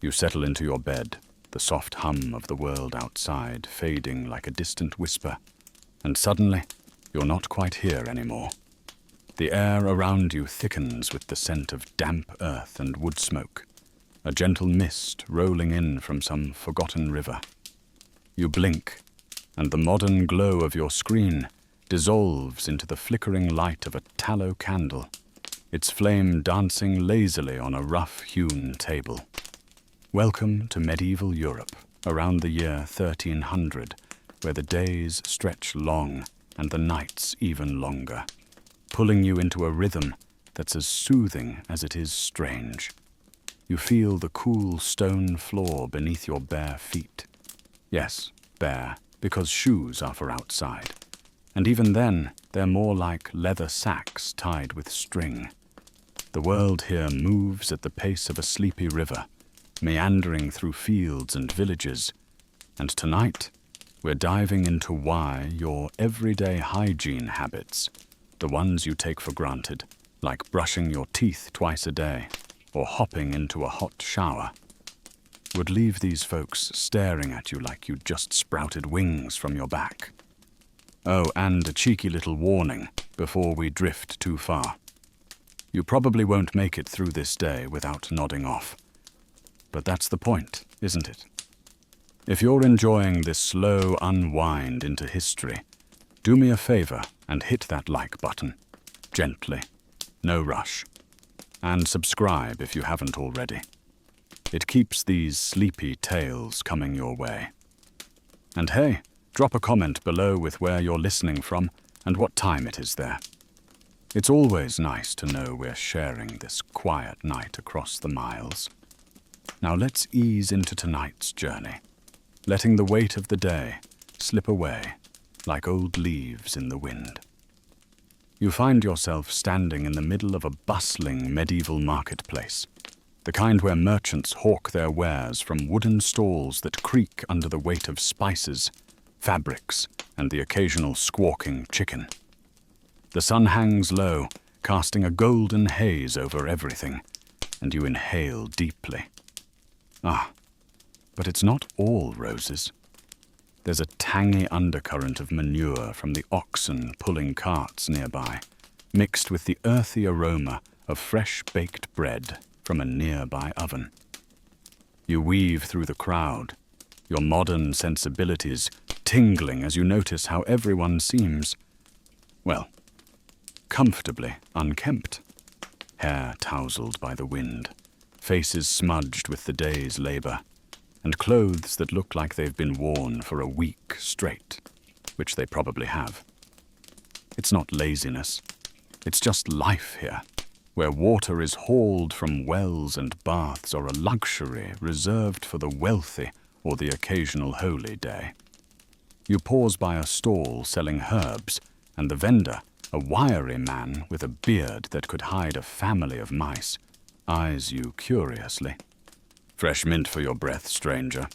You settle into your bed, the soft hum of the world outside fading like a distant whisper, and suddenly you're not quite here anymore. The air around you thickens with the scent of damp earth and wood smoke, a gentle mist rolling in from some forgotten river. You blink, and the modern glow of your screen dissolves into the flickering light of a tallow candle, its flame dancing lazily on a rough-hewn table. Welcome to medieval Europe, around the year 1300, where the days stretch long and the nights even longer, pulling you into a rhythm that's as soothing as it is strange. You feel the cool stone floor beneath your bare feet. Yes, bare, because shoes are for outside. And even then, they're more like leather sacks tied with string. The world here moves at the pace of a sleepy river, meandering through fields and villages. And tonight, we're diving into why your everyday hygiene habits, the ones you take for granted, like brushing your teeth twice a day or hopping into a hot shower, would leave these folks staring at you like you'd just sprouted wings from your back. Oh, and a cheeky little warning before we drift too far. You probably won't make it through this day without nodding off. But that's the point, isn't it? If you're enjoying this slow unwind into history, do me a favor and hit that like button. Gently. No rush. And subscribe if you haven't already. It keeps these sleepy tales coming your way. And hey, drop a comment below with where you're listening from and what time it is there. It's always nice to know we're sharing this quiet night across the miles. Now let's ease into tonight's journey, letting the weight of the day slip away like old leaves in the wind. You find yourself standing in the middle of a bustling medieval marketplace, the kind where merchants hawk their wares from wooden stalls that creak under the weight of spices, fabrics, and the occasional squawking chicken. The sun hangs low, casting a golden haze over everything, and you inhale deeply. Ah, but it's not all roses. There's a tangy undercurrent of manure from the oxen pulling carts nearby, mixed with the earthy aroma of fresh baked bread from a nearby oven. You weave through the crowd, your modern sensibilities tingling as you notice how everyone seems, well, comfortably unkempt. Hair tousled by the wind, faces smudged with the day's labor, and clothes that look like they've been worn for a week straight, which they probably have. It's not laziness, it's just life here, where water is hauled from wells and baths are a luxury reserved for the wealthy or the occasional holy day. You pause by a stall selling herbs, and the vendor, a wiry man with a beard that could hide a family of mice, eyes you curiously. "Fresh mint for your breath, stranger?"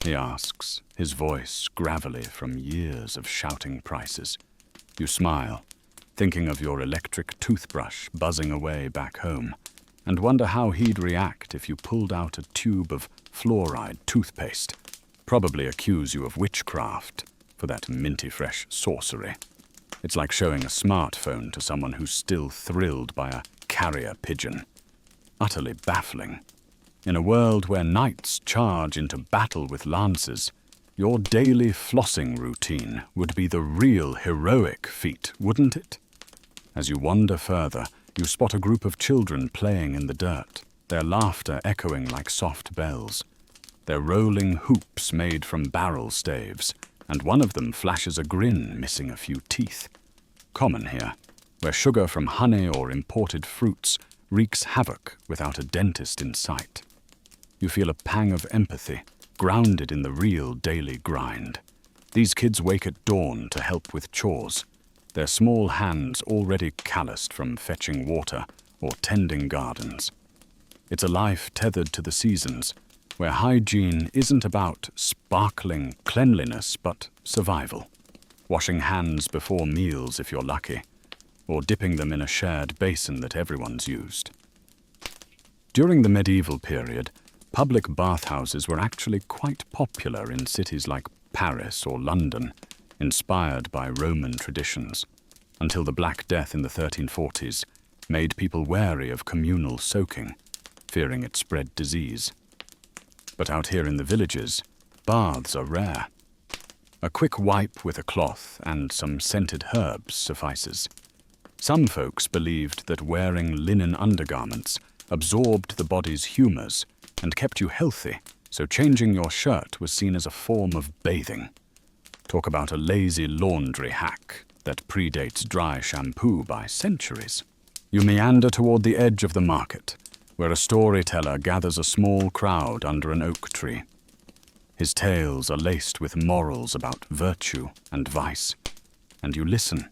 he asks, his voice gravelly from years of shouting prices. You smile, thinking of your electric toothbrush buzzing away back home, and wonder how he'd react if you pulled out a tube of fluoride toothpaste, probably accuse you of witchcraft for that minty-fresh sorcery. It's like showing a smartphone to someone who's still thrilled by a carrier pigeon. Utterly baffling. In a world where knights charge into battle with lances, your daily flossing routine would be the real heroic feat, wouldn't it? As you wander further, you spot a group of children playing in the dirt, their laughter echoing like soft bells, their rolling hoops made from barrel staves, and one of them flashes a grin missing a few teeth. Common here, where sugar from honey or imported fruits wreaks havoc without a dentist in sight. You feel a pang of empathy, grounded in the real daily grind. These kids wake at dawn to help with chores, their small hands already calloused from fetching water or tending gardens. It's a life tethered to the seasons, where hygiene isn't about sparkling cleanliness but survival. Washing hands before meals if you're lucky, or dipping them in a shared basin that everyone's used. During the medieval period, Public bathhouses were actually quite popular in cities like Paris or London, inspired by Roman traditions, until the Black Death in the 1340s made people wary of communal soaking, fearing it spread disease. But out here in the villages, baths are rare. A quick wipe with a cloth and some scented herbs suffices. Some folks believed that wearing linen undergarments absorbed the body's humours and kept you healthy, so changing your shirt was seen as a form of bathing. Talk about a lazy laundry hack that predates dry shampoo by centuries. You meander toward the edge of the market, where a storyteller gathers a small crowd under an oak tree. His tales are laced with morals about virtue and vice, and you listen,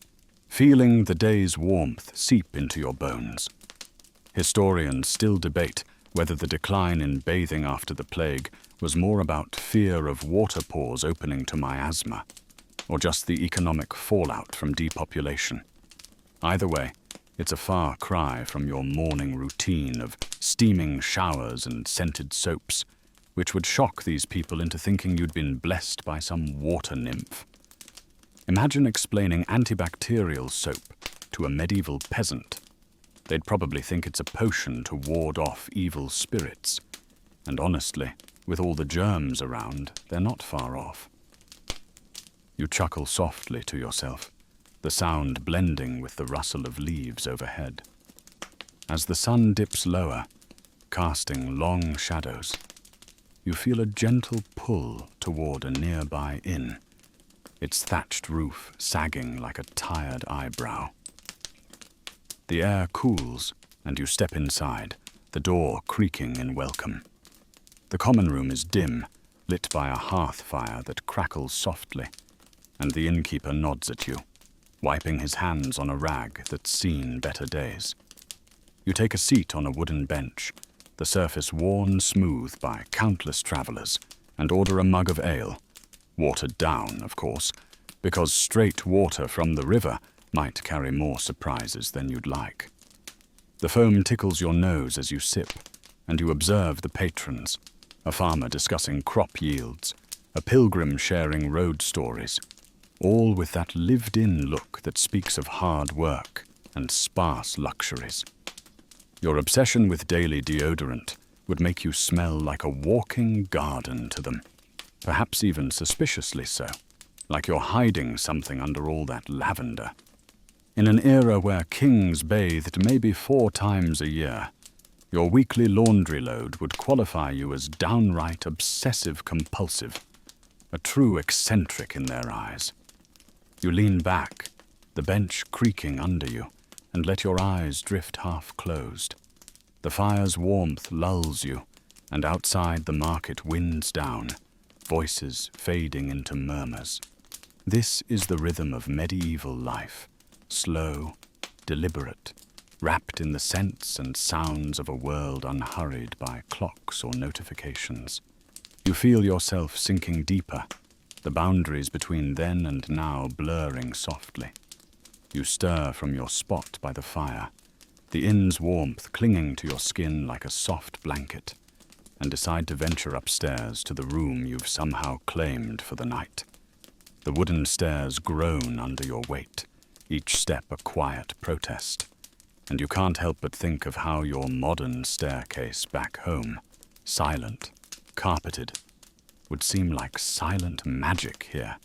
feeling the day's warmth seep into your bones. Historians still debate whether the decline in bathing after the plague was more about fear of waterpores opening to miasma, or just the economic fallout from depopulation. Either way, it's a far cry from your morning routine of steaming showers and scented soaps, which would shock these people into thinking you'd been blessed by some water nymph. Imagine explaining antibacterial soap to a medieval peasant. They'd probably think it's a potion to ward off evil spirits. And honestly, with all the germs around, they're not far off. You chuckle softly to yourself, the sound blending with the rustle of leaves overhead. As the sun dips lower, casting long shadows, you feel a gentle pull toward a nearby inn, its thatched roof sagging like a tired eyebrow. The air cools, and you step inside, the door creaking in welcome. The common room is dim, lit by a hearth fire that crackles softly, and the innkeeper nods at you, wiping his hands on a rag that's seen better days. You take a seat on a wooden bench, the surface worn smooth by countless travellers, and order a mug of ale, watered down, of course, because straight water from the river might carry more surprises than you'd like. The foam tickles your nose as you sip, and you observe the patrons, a farmer discussing crop yields, a pilgrim sharing road stories, all with that lived-in look that speaks of hard work and sparse luxuries. Your obsession with daily deodorant would make you smell like a walking garden to them, perhaps even suspiciously so, like you're hiding something under all that lavender. In an era where kings bathed maybe 4 times a year, your weekly laundry load would qualify you as downright obsessive-compulsive, a true eccentric in their eyes. You lean back, the bench creaking under you, and let your eyes drift half-closed. The fire's warmth lulls you, and outside the market winds down, voices fading into murmurs. This is the rhythm of medieval life. Slow, deliberate, wrapped in the scents and sounds of a world unhurried by clocks or notifications. You feel yourself sinking deeper, the boundaries between then and now blurring softly. You stir from your spot by the fire, the inn's warmth clinging to your skin like a soft blanket, and decide to venture upstairs to the room you've somehow claimed for the night. The wooden stairs groan under your weight, each step a quiet protest, and you can't help but think of how your modern staircase back home, silent, carpeted, would seem like silent magic here.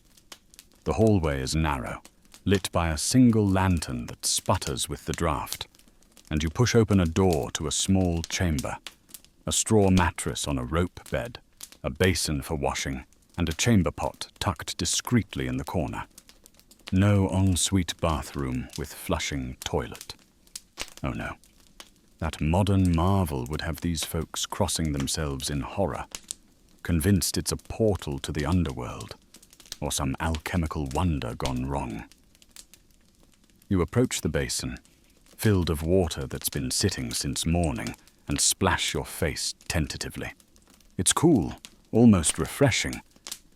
The hallway is narrow, lit by a single lantern that sputters with the draught, and you push open a door to a small chamber, a straw mattress on a rope bed, a basin for washing, and a chamber pot tucked discreetly in the corner. No ensuite bathroom with flushing toilet. Oh no. That modern marvel would have these folks crossing themselves in horror, convinced it's a portal to the underworld, or some alchemical wonder gone wrong. You approach the basin, filled of water that's been sitting since morning, and splash your face tentatively. It's cool, almost refreshing,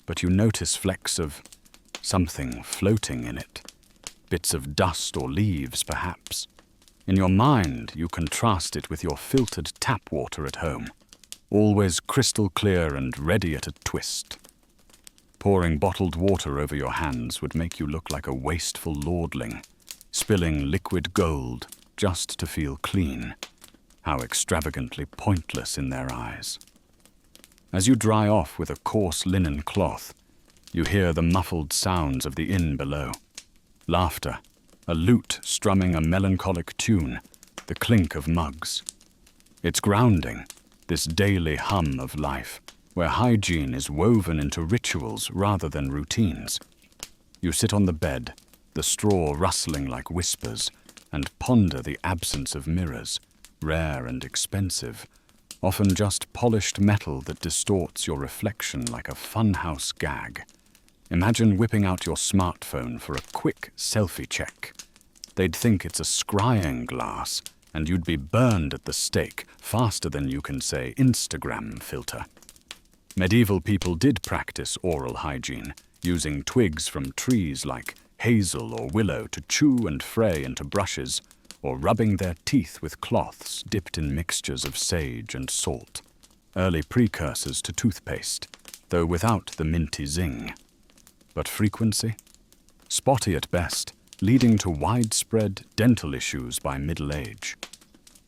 but you notice flecks of something floating in it. Bits of dust or leaves, perhaps. In your mind, you contrast it with your filtered tap water at home. always crystal clear and ready at a twist. Pouring bottled water over your hands would make you look like a wasteful lordling, spilling liquid gold just to feel clean. How extravagantly pointless in their eyes. As you dry off with a coarse linen cloth, you hear the muffled sounds of the inn below. Laughter, a lute strumming a melancholic tune, the clink of mugs. It's grounding, this daily hum of life, where hygiene is woven into rituals rather than routines. You sit on the bed, the straw rustling like whispers, and ponder the absence of mirrors, rare and expensive, often just polished metal that distorts your reflection like a funhouse gag. Imagine whipping out your smartphone for a quick selfie check. They'd think it's a scrying glass, and you'd be burned at the stake faster than you can say Instagram filter. Medieval people did practice oral hygiene, using twigs from trees like hazel or willow to chew and fray into brushes, or rubbing their teeth with cloths dipped in mixtures of sage and salt, early precursors to toothpaste, though without the minty zing. But frequency? Spotty at best, leading to widespread dental issues by middle age.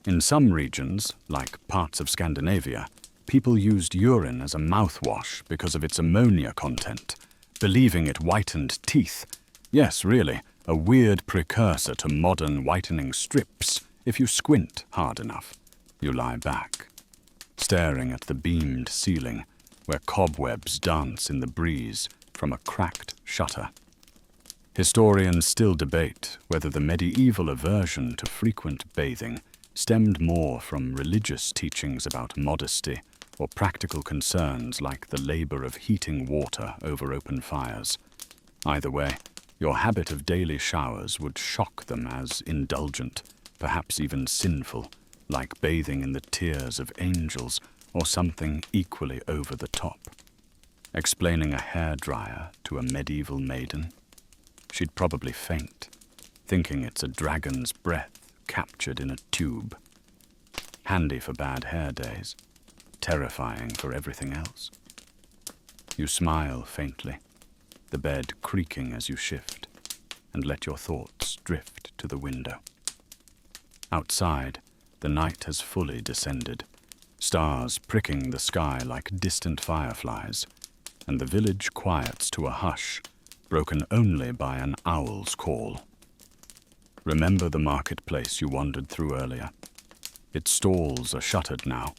In some regions, like parts of Scandinavia, people used urine as a mouthwash because of its ammonia content, believing it whitened teeth. Yes, really, a weird precursor to modern whitening strips if you squint hard enough. You lie back, staring at the beamed ceiling where cobwebs dance in the breeze from a cracked shutter. Historians still debate whether the medieval aversion to frequent bathing stemmed more from religious teachings about modesty or practical concerns like the labor of heating water over open fires. Either way, your habit of daily showers would shock them as indulgent, perhaps even sinful, like bathing in the tears of angels or something equally over the top. Explaining a hairdryer to a medieval maiden, she'd probably faint, thinking it's a dragon's breath captured in a tube. Handy for bad hair days, terrifying for everything else. You smile faintly, the bed creaking as you shift, and let your thoughts drift to the window. Outside, the night has fully descended, stars pricking the sky like distant fireflies, and the village quiets to a hush, broken only by an owl's call. Remember the marketplace you wandered through earlier? Its stalls are shuttered now,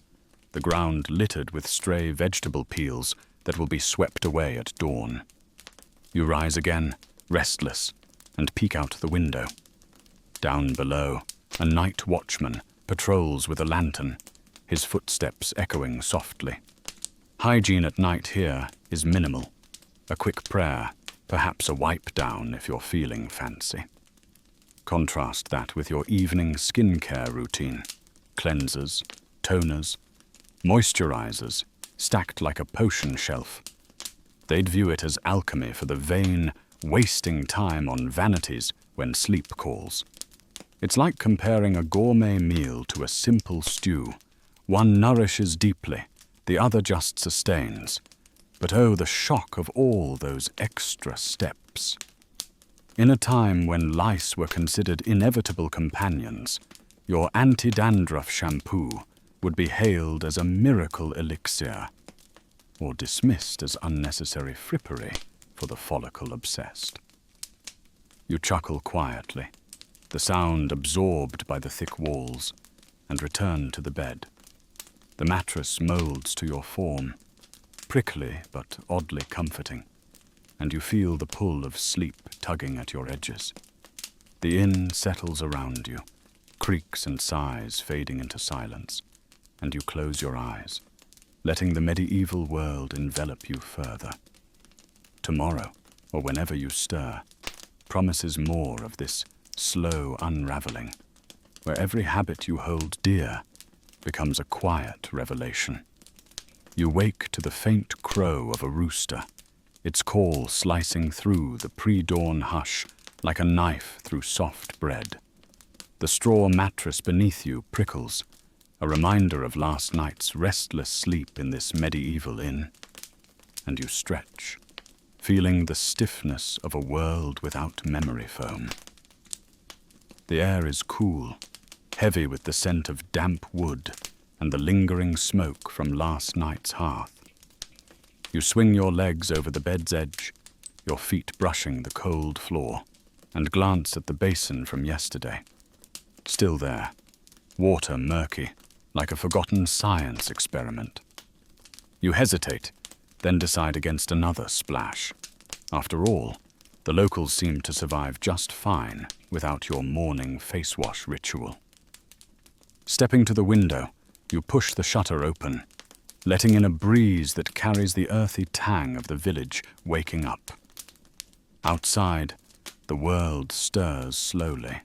the ground littered with stray vegetable peels that will be swept away at dawn. You rise again, restless, and peek out the window. Down below, a night watchman patrols with a lantern, his footsteps echoing softly. Hygiene at night here is minimal. A quick prayer, perhaps a wipe down if you're feeling fancy. Contrast that with your evening skincare routine. Cleansers, toners, moisturizers, stacked like a potion shelf. They'd view it as alchemy for the vain, wasting time on vanities when sleep calls. It's like comparing a gourmet meal to a simple stew. One nourishes deeply, the other just sustains. But oh, the shock of all those extra steps. In a time when lice were considered inevitable companions, your anti-dandruff shampoo would be hailed as a miracle elixir, or dismissed as unnecessary frippery for the follicle-obsessed. You chuckle quietly, the sound absorbed by the thick walls, and return to the bed. The mattress molds to your form, prickly but oddly comforting, and you feel the pull of sleep tugging at your edges. The inn settles around you, creaks and sighs fading into silence, and you close your eyes, letting the medieval world envelop you further. Tomorrow, or whenever you stir, promises more of this slow unraveling, where every habit you hold dear becomes a quiet revelation. You wake to the faint crow of a rooster, its call slicing through the pre-dawn hush like a knife through soft bread. The straw mattress beneath you prickles, a reminder of last night's restless sleep in this medieval inn. And you stretch, feeling the stiffness of a world without memory foam. The air is cool, heavy with the scent of damp wood and the lingering smoke from last night's hearth. You swing your legs over the bed's edge, your feet brushing the cold floor, and glance at the basin from yesterday. Still there, water murky, like a forgotten science experiment. You hesitate, then decide against another splash. After all, the locals seem to survive just fine without your morning face wash ritual. Stepping to the window, you push the shutter open, letting in a breeze that carries the earthy tang of the village waking up. Outside, the world stirs slowly.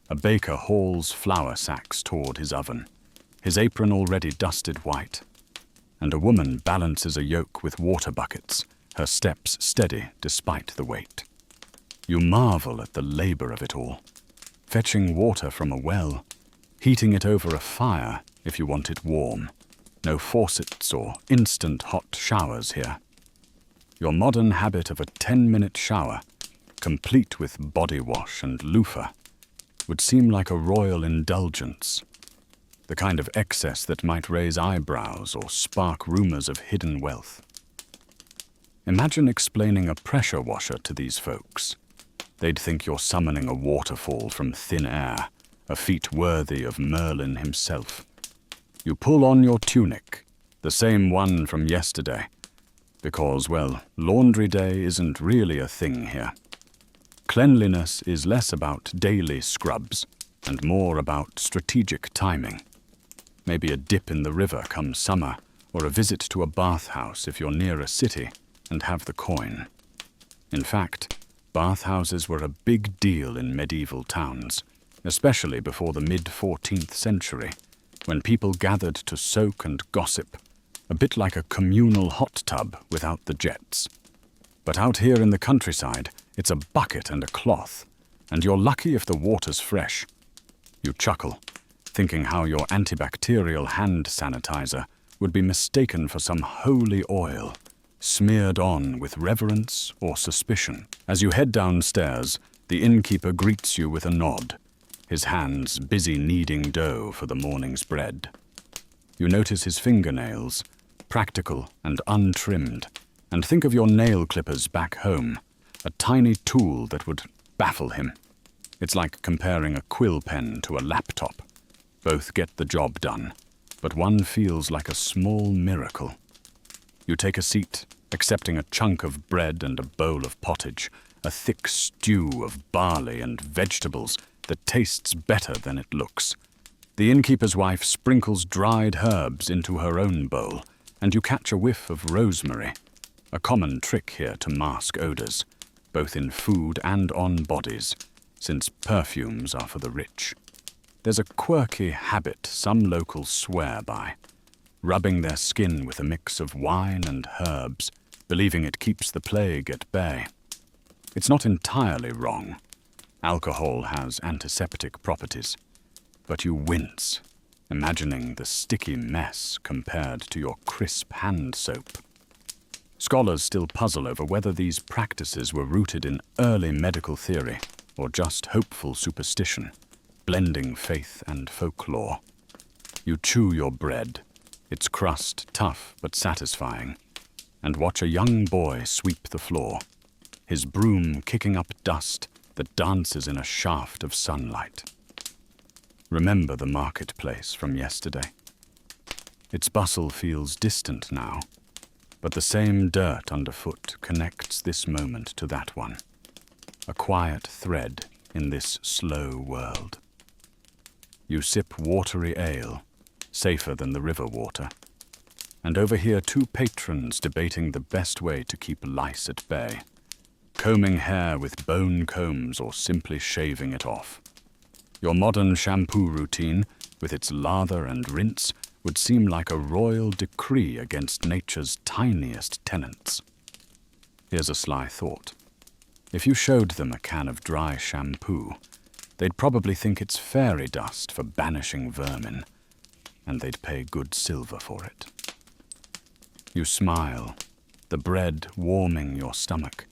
A baker hauls flour sacks toward his oven, his apron already dusted white, and a woman balances a yoke with water buckets, her steps steady despite the weight. You marvel at the labor of it all, fetching water from a well, heating it over a fire if you want it warm. No faucets or instant hot showers here. Your modern habit of a 10-minute shower, complete with body wash and loofah, would seem like a royal indulgence, the kind of excess that might raise eyebrows or spark rumors of hidden wealth. Imagine explaining a pressure washer to these folks. They'd think you're summoning a waterfall from thin air, a feat worthy of Merlin himself. You pull on your tunic, the same one from yesterday, because, well, laundry day isn't really a thing here. Cleanliness is less about daily scrubs and more about strategic timing. Maybe a dip in the river come summer, or a visit to a bathhouse if you're near a city and have the coin. In fact, bathhouses were a big deal in medieval towns, especially before the mid-14th century, when people gathered to soak and gossip, a bit like a communal hot tub without the jets. But out here in the countryside, it's a bucket and a cloth, and you're lucky if the water's fresh. You chuckle, thinking how your antibacterial hand sanitizer would be mistaken for some holy oil, smeared on with reverence or suspicion. As you head downstairs, the innkeeper greets you with a nod, his hands busy kneading dough for the morning's bread. You notice his fingernails, practical and untrimmed, and think of your nail clippers back home, a tiny tool that would baffle him. It's like comparing a quill pen to a laptop. Both get the job done, but one feels like a small miracle. You take a seat, accepting a chunk of bread and a bowl of pottage, a thick stew of barley and vegetables that tastes better than it looks. The innkeeper's wife sprinkles dried herbs into her own bowl, and you catch a whiff of rosemary, a common trick here to mask odors, both in food and on bodies, since perfumes are for the rich. There's a quirky habit some locals swear by, rubbing their skin with a mix of wine and herbs, believing it keeps the plague at bay. It's not entirely wrong. Alcohol has antiseptic properties, but you wince, imagining the sticky mess compared to your crisp hand soap. Scholars still puzzle over whether these practices were rooted in early medical theory or just hopeful superstition, blending faith and folklore. You chew your bread, its crust tough but satisfying, and watch a young boy sweep the floor, his broom kicking up dust that dances in a shaft of sunlight. Remember the marketplace from yesterday. Its bustle feels distant now, but the same dirt underfoot connects this moment to that one, a quiet thread in this slow world. You sip watery ale, safer than the river water, and overhear two patrons debating the best way to keep lice at bay, combing hair with bone combs or simply shaving it off. Your modern shampoo routine, with its lather and rinse, would seem like a royal decree against nature's tiniest tenants. Here's a sly thought. If you showed them a can of dry shampoo, they'd probably think it's fairy dust for banishing vermin. and they'd pay good silver for it. You smile, the bread warming your stomach,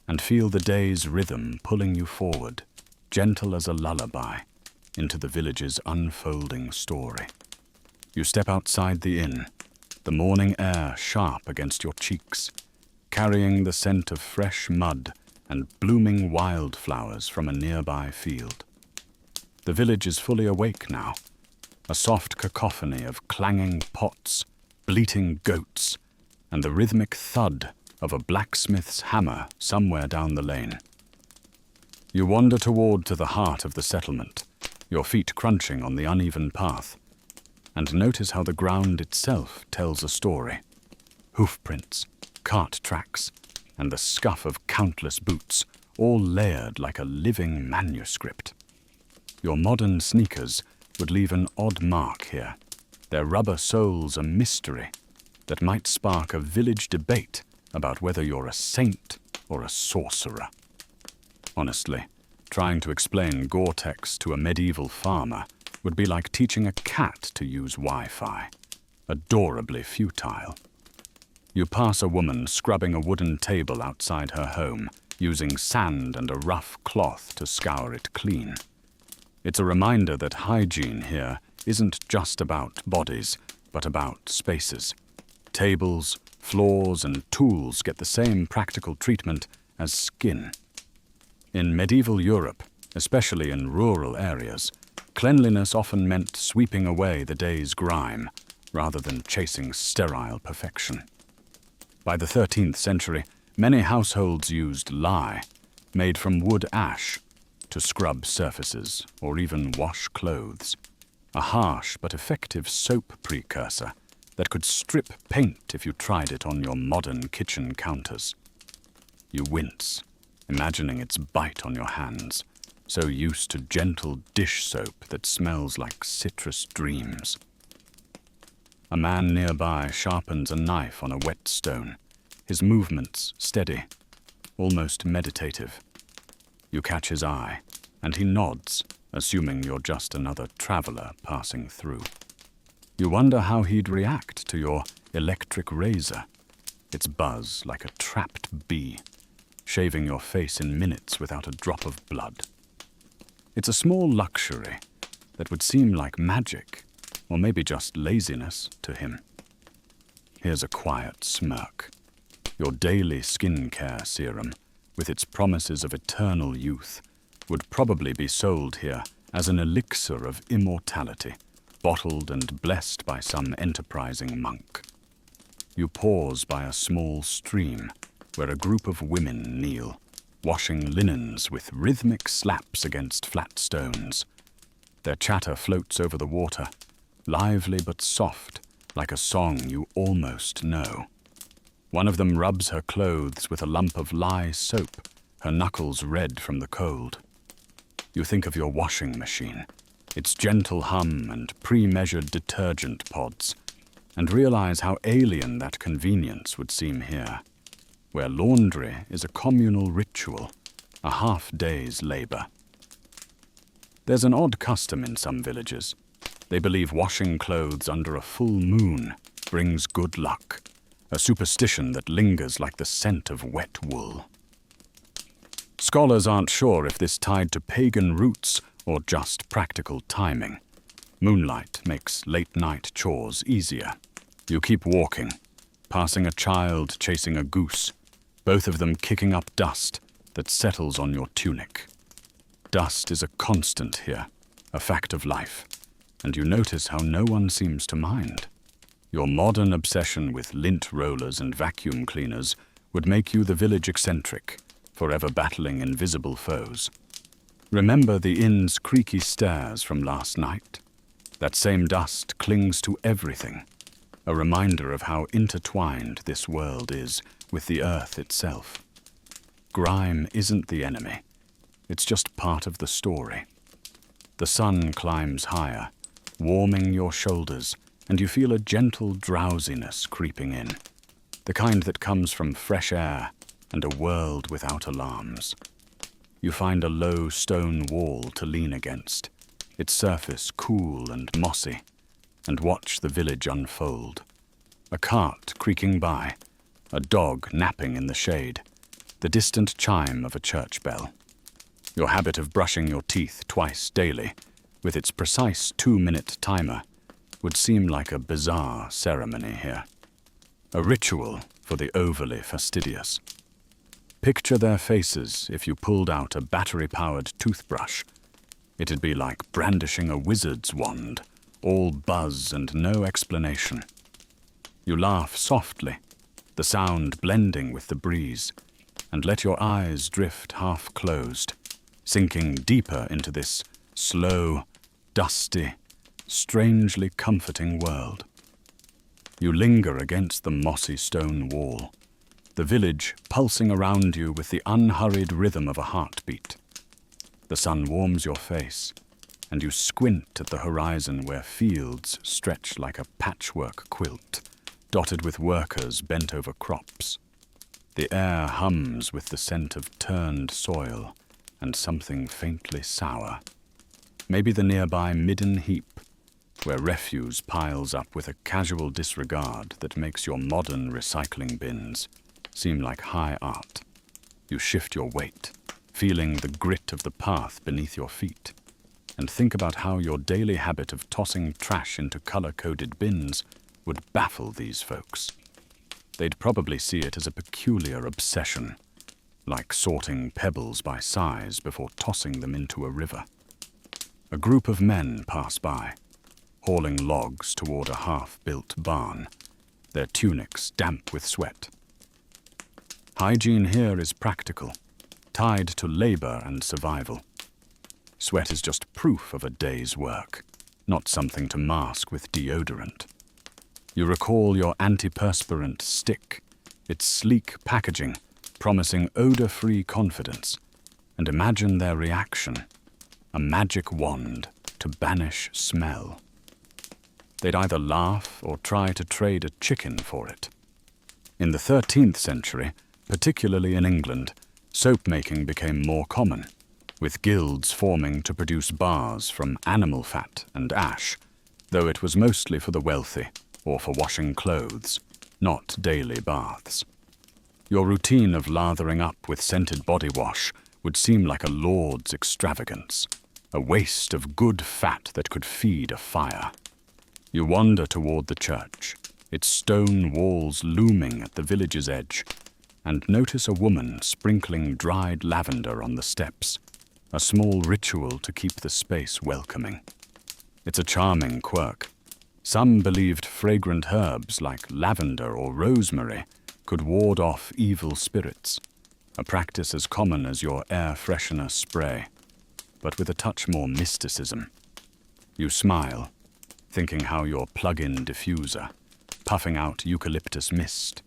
and feel the day's rhythm pulling you forward, gentle as a lullaby, into the village's unfolding story. You step outside the inn, the morning air sharp against your cheeks, carrying the scent of fresh mud and blooming wildflowers from a nearby field. The village is fully awake now, a soft cacophony of clanging pots, bleating goats, and the rhythmic thud of a blacksmith's hammer somewhere down the lane. You wander toward to the heart of the settlement, your feet crunching on the uneven path, and notice how the ground itself tells a story. Hoofprints, cart tracks, and the scuff of countless boots, all layered like a living manuscript. Your modern sneakers would leave an odd mark here, their rubber soles a mystery that might spark a village debate about whether you're a saint or a sorcerer. Honestly, trying to explain Gore-Tex to a medieval farmer would be like teaching a cat to use Wi-Fi. Adorably futile. You pass a woman scrubbing a wooden table outside her home, using sand and a rough cloth to scour it clean. It's a reminder that hygiene here isn't just about bodies, but about spaces. Tables, floors, and tools get the same practical treatment as skin. In medieval Europe, especially in rural areas, cleanliness often meant sweeping away the day's grime, rather than chasing sterile perfection. By the 13th century, many households used lye, made from wood ash, to scrub surfaces or even wash clothes. A harsh but effective soap precursor that could strip paint if you tried it on your modern kitchen counters. You wince, imagining its bite on your hands, so used to gentle dish soap that smells like citrus dreams. A man nearby sharpens a knife on a whetstone, his movements steady, almost meditative. You catch his eye, and he nods, assuming you're just another traveler passing through. You wonder how he'd react to your electric razor, its buzz like a trapped bee, shaving your face in minutes without a drop of blood. It's a small luxury that would seem like magic, or maybe just laziness to him. Here's a quiet smirk. Your daily skincare serum, with its promises of eternal youth, would probably be sold here as an elixir of immortality, bottled and blessed by some enterprising monk. You pause by a small stream where a group of women kneel, washing linens with rhythmic slaps against flat stones. Their chatter floats over the water, lively but soft, like a song you almost know. One of them rubs her clothes with a lump of lye soap, her knuckles red from the cold. You think of your washing machine, its gentle hum and pre-measured detergent pods, and realize how alien that convenience would seem here, where laundry is a communal ritual, a half-day's labor. There's an odd custom in some villages. They believe washing clothes under a full moon brings good luck, a superstition that lingers like the scent of wet wool. Scholars aren't sure if this tied to pagan roots or just practical timing. Moonlight makes late-night chores easier. You keep walking, passing a child chasing a goose, both of them kicking up dust that settles on your tunic. Dust is a constant here, a fact of life, and you notice how no one seems to mind. Your modern obsession with lint rollers and vacuum cleaners would make you the village eccentric, forever battling invisible foes. Remember the inn's creaky stairs from last night? That same dust clings to everything, a reminder of how intertwined this world is with the earth itself. Grime isn't the enemy, it's just part of the story. The sun climbs higher, warming your shoulders, and you feel a gentle drowsiness creeping in, the kind that comes from fresh air and a world without alarms. You find a low stone wall to lean against, its surface cool and mossy, and watch the village unfold. A cart creaking by, a dog napping in the shade, the distant chime of a church bell. Your habit of brushing your teeth twice daily, with its precise 2-minute timer, would seem like a bizarre ceremony here. A ritual for the overly fastidious. Picture their faces if you pulled out a battery-powered toothbrush. It'd be like brandishing a wizard's wand, all buzz and no explanation. You laugh softly, the sound blending with the breeze, and let your eyes drift half-closed, sinking deeper into this slow, dusty, strangely comforting world. You linger against the mossy stone wall, the village pulsing around you with the unhurried rhythm of a heartbeat. The sun warms your face, and you squint at the horizon where fields stretch like a patchwork quilt, dotted with workers bent over crops. The air hums with the scent of turned soil and something faintly sour. Maybe the nearby midden heap, where refuse piles up with a casual disregard that makes your modern recycling bins seem like high art. You shift your weight, feeling the grit of the path beneath your feet, and think about how your daily habit of tossing trash into color-coded bins would baffle these folks. They'd probably see it as a peculiar obsession, like sorting pebbles by size before tossing them into a river. A group of men pass by, hauling logs toward a half-built barn, their tunics damp with sweat. Hygiene here is practical, tied to labor and survival. Sweat is just proof of a day's work, not something to mask with deodorant. You recall your antiperspirant stick, its sleek packaging promising odor-free confidence, and imagine their reaction, a magic wand to banish smell. They'd either laugh or try to trade a chicken for it. In the 13th century, particularly in England, soap-making became more common, with guilds forming to produce bars from animal fat and ash, though it was mostly for the wealthy or for washing clothes, not daily baths. Your routine of lathering up with scented body wash would seem like a lord's extravagance, a waste of good fat that could feed a fire. You wander toward the church, its stone walls looming at the village's edge, and notice a woman sprinkling dried lavender on the steps, a small ritual to keep the space welcoming. It's a charming quirk. Some believed fragrant herbs like lavender or rosemary could ward off evil spirits, a practice as common as your air freshener spray, but with a touch more mysticism. You smile, thinking how your plug-in diffuser, puffing out eucalyptus mist,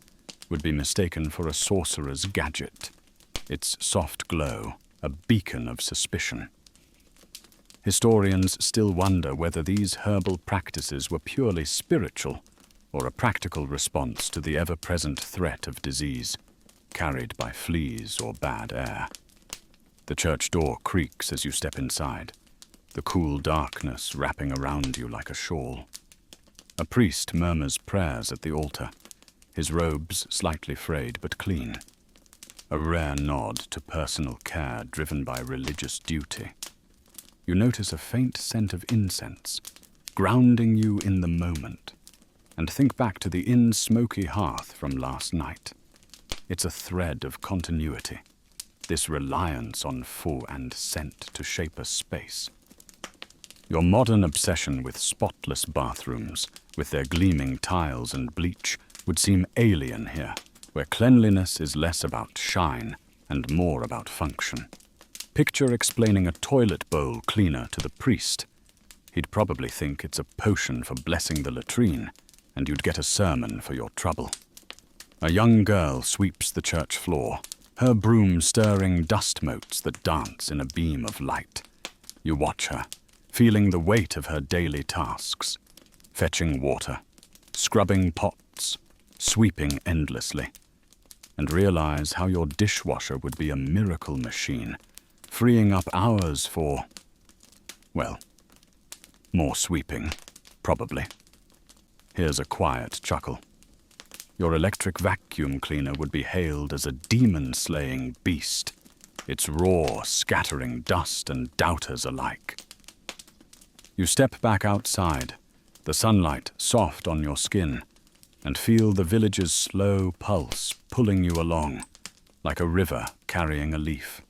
would be mistaken for a sorcerer's gadget, its soft glow a beacon of suspicion. Historians still wonder whether these herbal practices were purely spiritual or a practical response to the ever-present threat of disease, carried by fleas or bad air. The church door creaks as you step inside, the cool darkness wrapping around you like a shawl. A priest murmurs prayers at the altar, his robes slightly frayed but clean. A rare nod to personal care driven by religious duty. You notice a faint scent of incense, grounding you in the moment, and think back to the inn's smoky hearth from last night. It's a thread of continuity, this reliance on faux and scent to shape a space. Your modern obsession with spotless bathrooms, with their gleaming tiles and bleach, would seem alien here, where cleanliness is less about shine and more about function. Picture explaining a toilet bowl cleaner to the priest. He'd probably think it's a potion for blessing the latrine, and you'd get a sermon for your trouble. A young girl sweeps the church floor, her broom stirring dust motes that dance in a beam of light. You watch her, feeling the weight of her daily tasks, fetching water, scrubbing pots, sweeping endlessly, and realize how your dishwasher would be a miracle machine, freeing up hours for, well, more sweeping, probably. Here's a quiet chuckle. Your electric vacuum cleaner would be hailed as a demon-slaying beast, its roar scattering dust and doubters alike. You step back outside, the sunlight soft on your skin, and feel the village's slow pulse pulling you along, like a river carrying a leaf.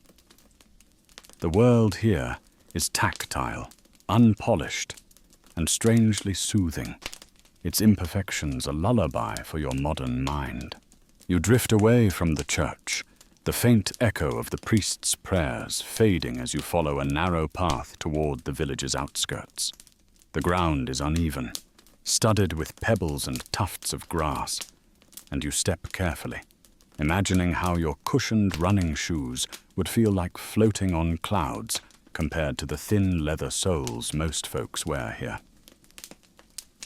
The world here is tactile, unpolished, and strangely soothing, its imperfections a lullaby for your modern mind. You drift away from the church, the faint echo of the priest's prayers fading as you follow a narrow path toward the village's outskirts. The ground is uneven, studded with pebbles and tufts of grass, and you step carefully, imagining how your cushioned running shoes would feel like floating on clouds compared to the thin leather soles most folks wear here.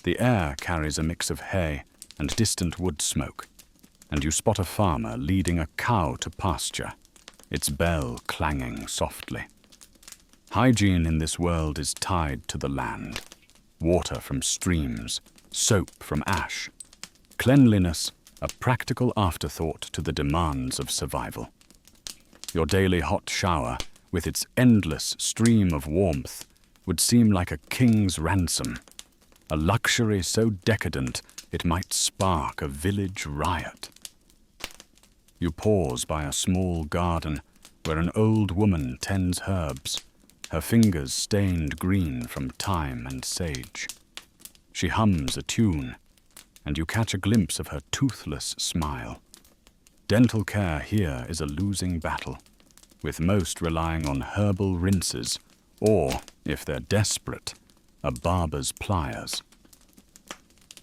The air carries a mix of hay and distant wood smoke, and you spot a farmer leading a cow to pasture, its bell clanging softly. Hygiene in this world is tied to the land. Water from streams, soap from ash. Cleanliness, a practical afterthought to the demands of survival. Your daily hot shower, with its endless stream of warmth, would seem like a king's ransom, a luxury so decadent it might spark a village riot. You pause by a small garden where an old woman tends herbs, her fingers stained green from thyme and sage. She hums a tune, and you catch a glimpse of her toothless smile. Dental care here is a losing battle, with most relying on herbal rinses or, if they're desperate, a barber's pliers.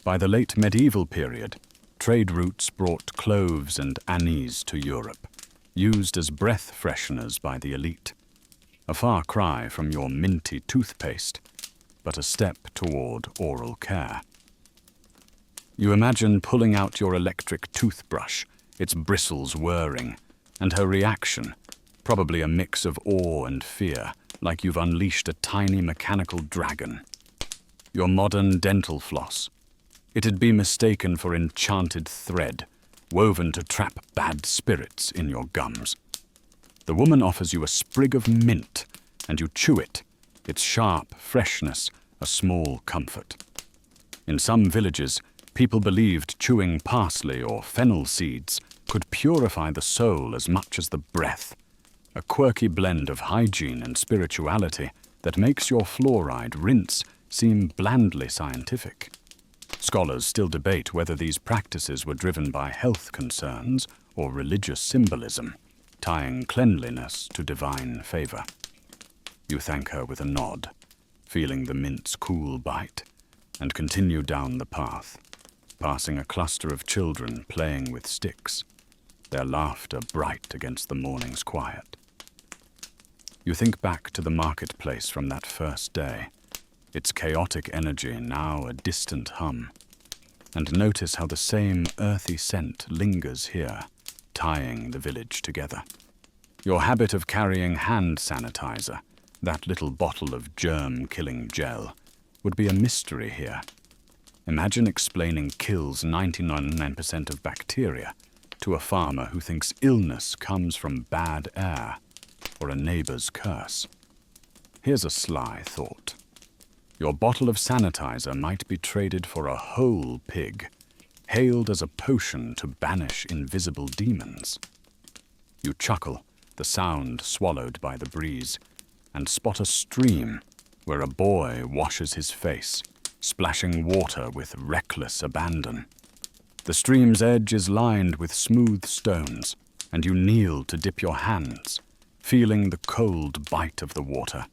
By the late medieval period, trade routes brought cloves and anise to Europe, used as breath fresheners by the elite. A far cry from your minty toothpaste, but a step toward oral care. You imagine pulling out your electric toothbrush, its bristles whirring, and her reaction, probably a mix of awe and fear, like you've unleashed a tiny mechanical dragon. Your modern dental floss. It'd be mistaken for enchanted thread, woven to trap bad spirits in your gums. The woman offers you a sprig of mint, and you chew it, its sharp freshness a small comfort. In some villages, people believed chewing parsley or fennel seeds could purify the soul as much as the breath, a quirky blend of hygiene and spirituality that makes your fluoride rinse seem blandly scientific. Scholars still debate whether these practices were driven by health concerns or religious symbolism, tying cleanliness to divine favor. You thank her with a nod, feeling the mint's cool bite, and continue down the path, passing a cluster of children playing with sticks, their laughter bright against the morning's quiet. You think back to the marketplace from that first day, its chaotic energy now a distant hum, and notice how the same earthy scent lingers here, tying the village together. Your habit of carrying hand sanitizer, that little bottle of germ-killing gel, would be a mystery here. Imagine explaining kills 99% of bacteria to a farmer who thinks illness comes from bad air or a neighbor's curse. Here's a sly thought. Your bottle of sanitizer might be traded for a whole pig, hailed as a potion to banish invisible demons. You chuckle, the sound swallowed by the breeze, and spot a stream where a boy washes his face, splashing water with reckless abandon. The stream's edge is lined with smooth stones, and you kneel to dip your hands, feeling the cold bite of the water.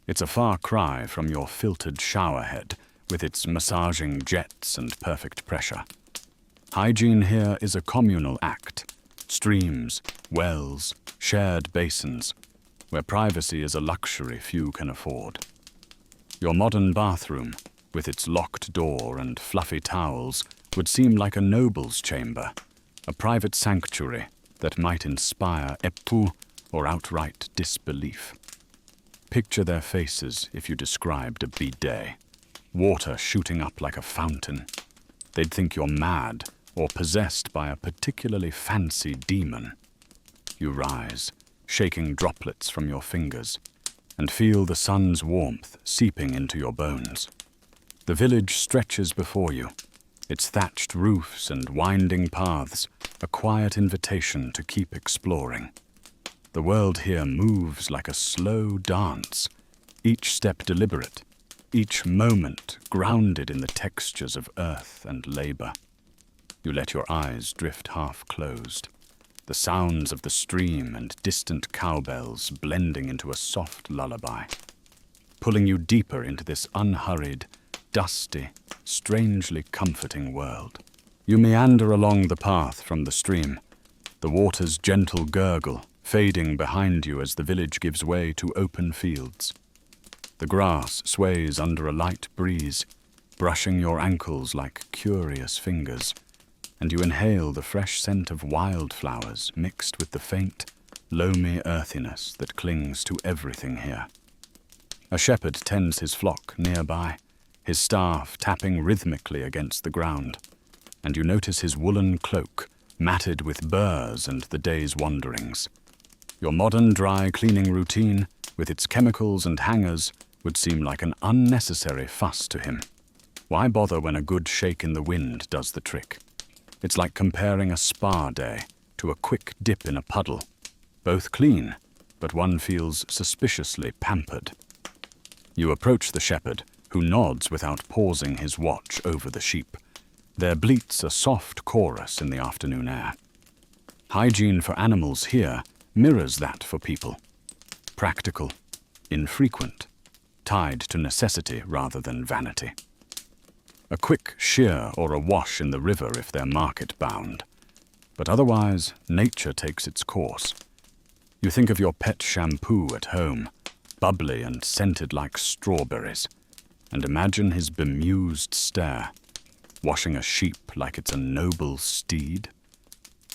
It's a far cry from your filtered showerhead, with its massaging jets and perfect pressure. Hygiene here is a communal act. Streams, wells, shared basins, where privacy is a luxury few can afford. Your modern bathroom, with its locked door and fluffy towels, would seem like a noble's chamber, a private sanctuary that might inspire épou or outright disbelief. Picture their faces if you described a bidet. water shooting up like a fountain. They'd think you're mad or possessed by a particularly fancy demon. You rise, shaking droplets from your fingers, and feel the sun's warmth seeping into your bones. The village stretches before you, its thatched roofs and winding paths a quiet invitation to keep exploring. The world here moves like a slow dance, each step deliberate, each moment grounded in the textures of earth and labor. You let your eyes drift half closed, the sounds of the stream and distant cowbells blending into a soft lullaby, pulling you deeper into this unhurried, dusty, strangely comforting world. You meander along the path from the stream, the water's gentle gurgle fading behind you as the village gives way to open fields. The grass sways under a light breeze, brushing your ankles like curious fingers, and you inhale the fresh scent of wildflowers mixed with the faint, loamy earthiness that clings to everything here. A shepherd tends his flock nearby, his staff tapping rhythmically against the ground, and you notice his woolen cloak matted with burrs and the day's wanderings. Your modern dry cleaning routine, with its chemicals and hangers, would seem like an unnecessary fuss to him. Why bother when a good shake in the wind does the trick? It's like comparing a spa day to a quick dip in a puddle. Both clean, but one feels suspiciously pampered. You approach the shepherd, who nods without pausing his watch over the sheep. Their bleats a soft chorus in the afternoon air. Hygiene for animals here mirrors that for people. Practical, infrequent, tied to necessity rather than vanity. A quick shear or a wash in the river if they're market-bound. But otherwise, nature takes its course. You think of your pet shampoo at home, bubbly and scented like strawberries, and imagine his bemused stare, washing a sheep like it's a noble steed.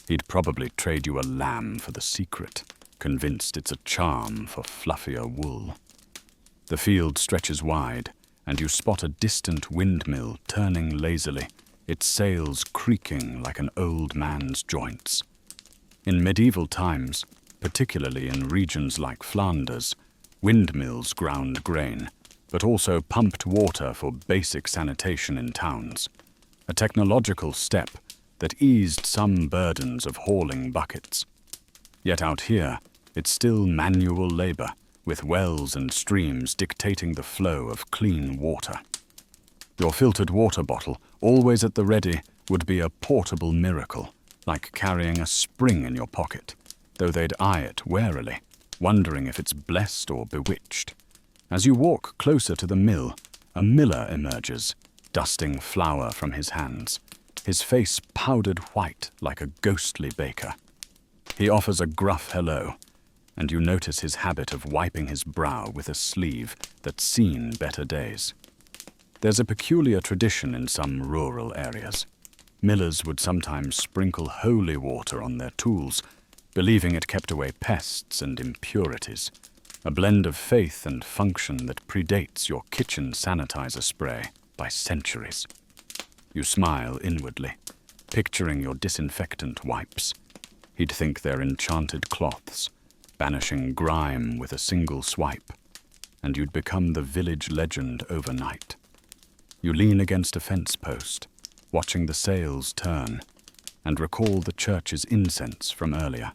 He'd probably trade you a lamb for the secret, convinced it's a charm for fluffier wool. The field stretches wide, and you spot a distant windmill turning lazily, its sails creaking like an old man's joints. In medieval times, particularly in regions like Flanders, windmills ground grain, but also pumped water for basic sanitation in towns, a technological step that eased some burdens of hauling buckets. Yet out here, it's still manual labor, with wells and streams dictating the flow of clean water. Your filtered water bottle, always at the ready, would be a portable miracle, like carrying a spring in your pocket, though they'd eye it warily, wondering if it's blessed or bewitched. As you walk closer to the mill, a miller emerges, dusting flour from his hands, his face powdered white like a ghostly baker. He offers a gruff hello, and you notice his habit of wiping his brow with a sleeve that's seen better days. There's a peculiar tradition in some rural areas. Millers would sometimes sprinkle holy water on their tools, believing it kept away pests and impurities, a blend of faith and function that predates your kitchen sanitizer spray by centuries. You smile inwardly, picturing your disinfectant wipes. He'd think they're enchanted cloths, banishing grime with a single swipe, and you'd become the village legend overnight. You lean against a fence post, watching the sails turn, and recall the church's incense from earlier.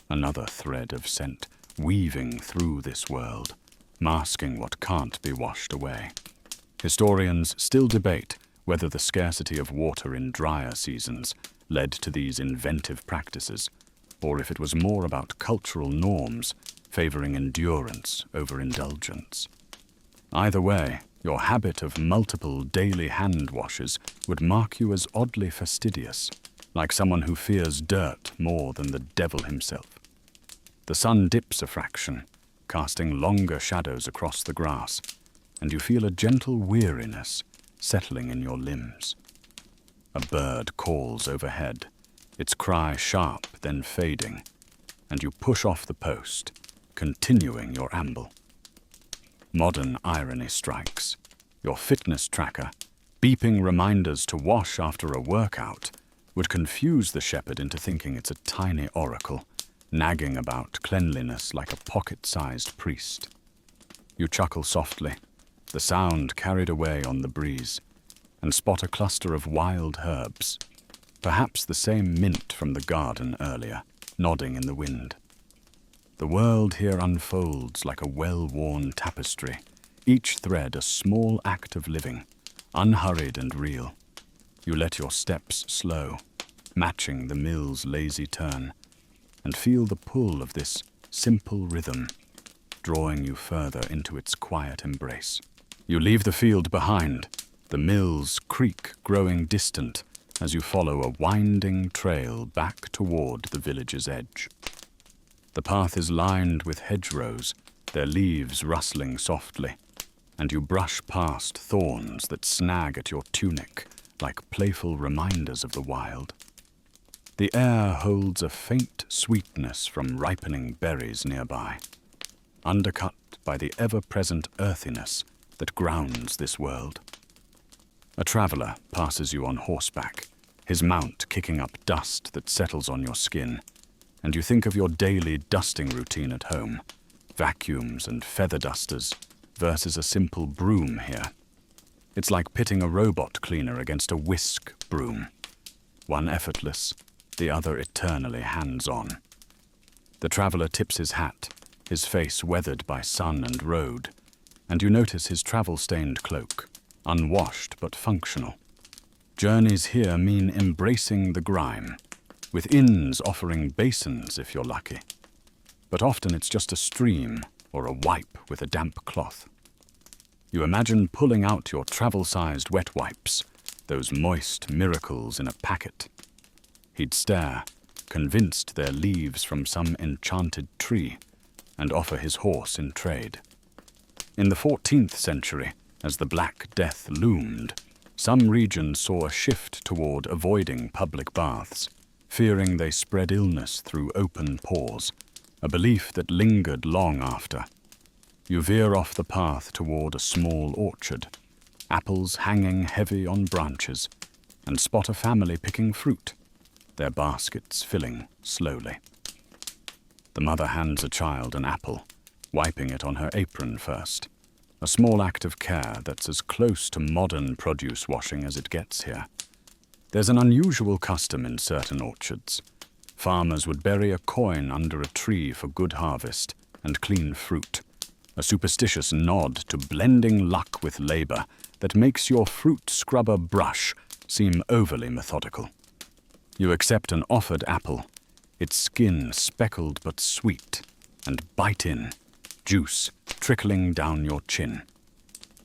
Another thread of scent weaving through this world, masking what can't be washed away. Historians still debate whether the scarcity of water in drier seasons led to these inventive practices, or if it was more about cultural norms favoring endurance over indulgence. Either way, your habit of multiple daily hand washes would mark you as oddly fastidious, like someone who fears dirt more than the devil himself. The sun dips a fraction, casting longer shadows across the grass, and you feel a gentle weariness settling in your limbs. A bird calls overhead, its cry sharp then fading, and you push off the post, continuing your amble. Modern irony strikes. Your fitness tracker, beeping reminders to wash after a workout, would confuse the shepherd into thinking it's a tiny oracle, nagging about cleanliness like a pocket-sized priest. You chuckle softly, the sound carried away on the breeze, and spot a cluster of wild herbs, perhaps the same mint from the garden earlier, nodding in the wind. The world here unfolds like a well-worn tapestry, each thread a small act of living, unhurried and real. You let your steps slow, matching the mill's lazy turn, and feel the pull of this simple rhythm, drawing you further into its quiet embrace. You leave the field behind, the mill's creak growing distant as you follow a winding trail back toward the village's edge. The path is lined with hedgerows, their leaves rustling softly, and you brush past thorns that snag at your tunic like playful reminders of the wild. The air holds a faint sweetness from ripening berries nearby, undercut by the ever-present earthiness that grounds this world. A traveler passes you on horseback, his mount kicking up dust that settles on your skin, and you think of your daily dusting routine at home, vacuums and feather dusters versus a simple broom here. It's like pitting a robot cleaner against a whisk broom, one effortless, the other eternally hands-on. The traveler tips his hat, his face weathered by sun and road, and you notice his travel-stained cloak, unwashed but functional. Journeys here mean embracing the grime, with inns offering basins if you're lucky. But often it's just a stream or a wipe with a damp cloth. You imagine pulling out your travel-sized wet wipes, those moist miracles in a packet. He'd stare, convinced they're leaves from some enchanted tree, and offer his horse in trade. In the 14th century, as the Black Death loomed, some regions saw a shift toward avoiding public baths, fearing they spread illness through open pores, a belief that lingered long after. You veer off the path toward a small orchard, apples hanging heavy on branches, and spot a family picking fruit, their baskets filling slowly. The mother hands a child an apple, wiping it on her apron first, a small act of care that's as close to modern produce washing as it gets here. There's an unusual custom in certain orchards. Farmers would bury a coin under a tree for good harvest and clean fruit, a superstitious nod to blending luck with labor that makes your fruit scrubber brush seem overly methodical. You accept an offered apple, its skin speckled but sweet, and bite in, juice trickling down your chin.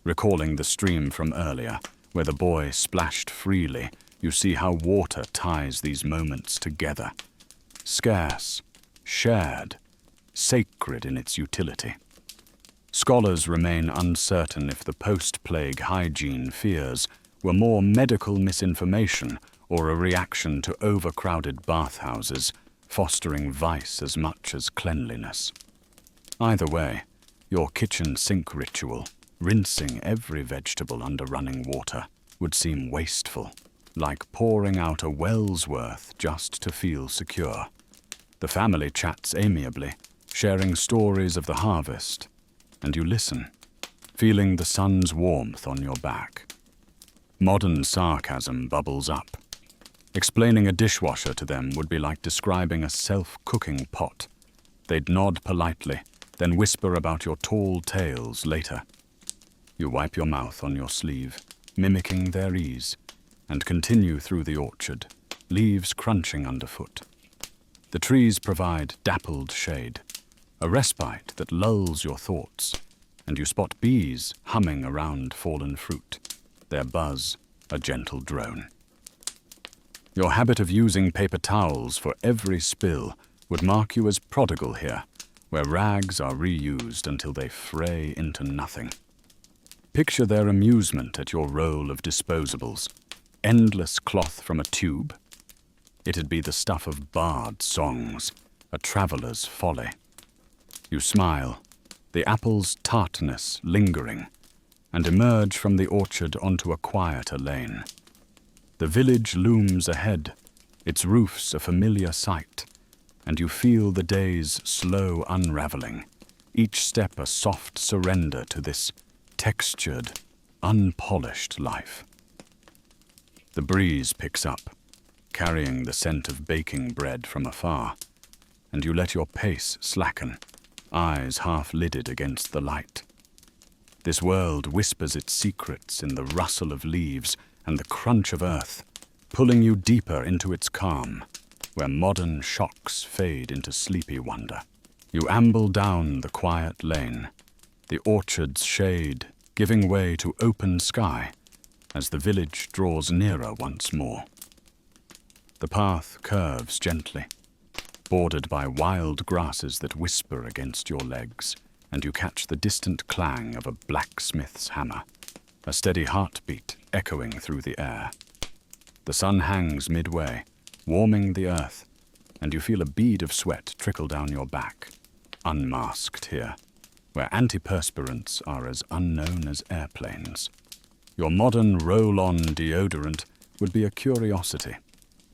Recalling the stream from earlier, where the boy splashed freely, you see how water ties these moments together. Scarce, shared, sacred in its utility. Scholars remain uncertain if the post-plague hygiene fears were more medical misinformation or a reaction to overcrowded bathhouses, fostering vice as much as cleanliness. Either way, your kitchen sink ritual, rinsing every vegetable under running water, would seem wasteful, like pouring out a well's worth just to feel secure. The family chats amiably, sharing stories of the harvest, and you listen, feeling the sun's warmth on your back. Modern sarcasm bubbles up. Explaining a dishwasher to them would be like describing a self-cooking pot. They'd nod politely, then whisper about your tall tales later. You wipe your mouth on your sleeve, mimicking their ease, and continue through the orchard, leaves crunching underfoot. The trees provide dappled shade, a respite that lulls your thoughts, and you spot bees humming around fallen fruit, their buzz a gentle drone. Your habit of using paper towels for every spill would mark you as prodigal here, where rags are reused until they fray into nothing. Picture their amusement at your roll of disposables, endless cloth from a tube. It'd be the stuff of bard songs, a traveler's folly. You smile, the apple's tartness lingering, and emerge from the orchard onto a quieter lane. The village looms ahead, its roofs a familiar sight, and you feel the day's slow unraveling, each step a soft surrender to this textured, unpolished life. The breeze picks up, carrying the scent of baking bread from afar, and you let your pace slacken, eyes half-lidded against the light. This world whispers its secrets in the rustle of leaves and the crunch of earth, pulling you deeper into its calm, where modern shocks fade into sleepy wonder. You amble down the quiet lane, the orchard's shade giving way to open sky as the village draws nearer once more. The path curves gently, bordered by wild grasses that whisper against your legs, and you catch the distant clang of a blacksmith's hammer, a steady heartbeat echoing through the air. The sun hangs midway, warming the earth, and you feel a bead of sweat trickle down your back, unmasked here, where antiperspirants are as unknown as airplanes. Your modern roll-on deodorant would be a curiosity,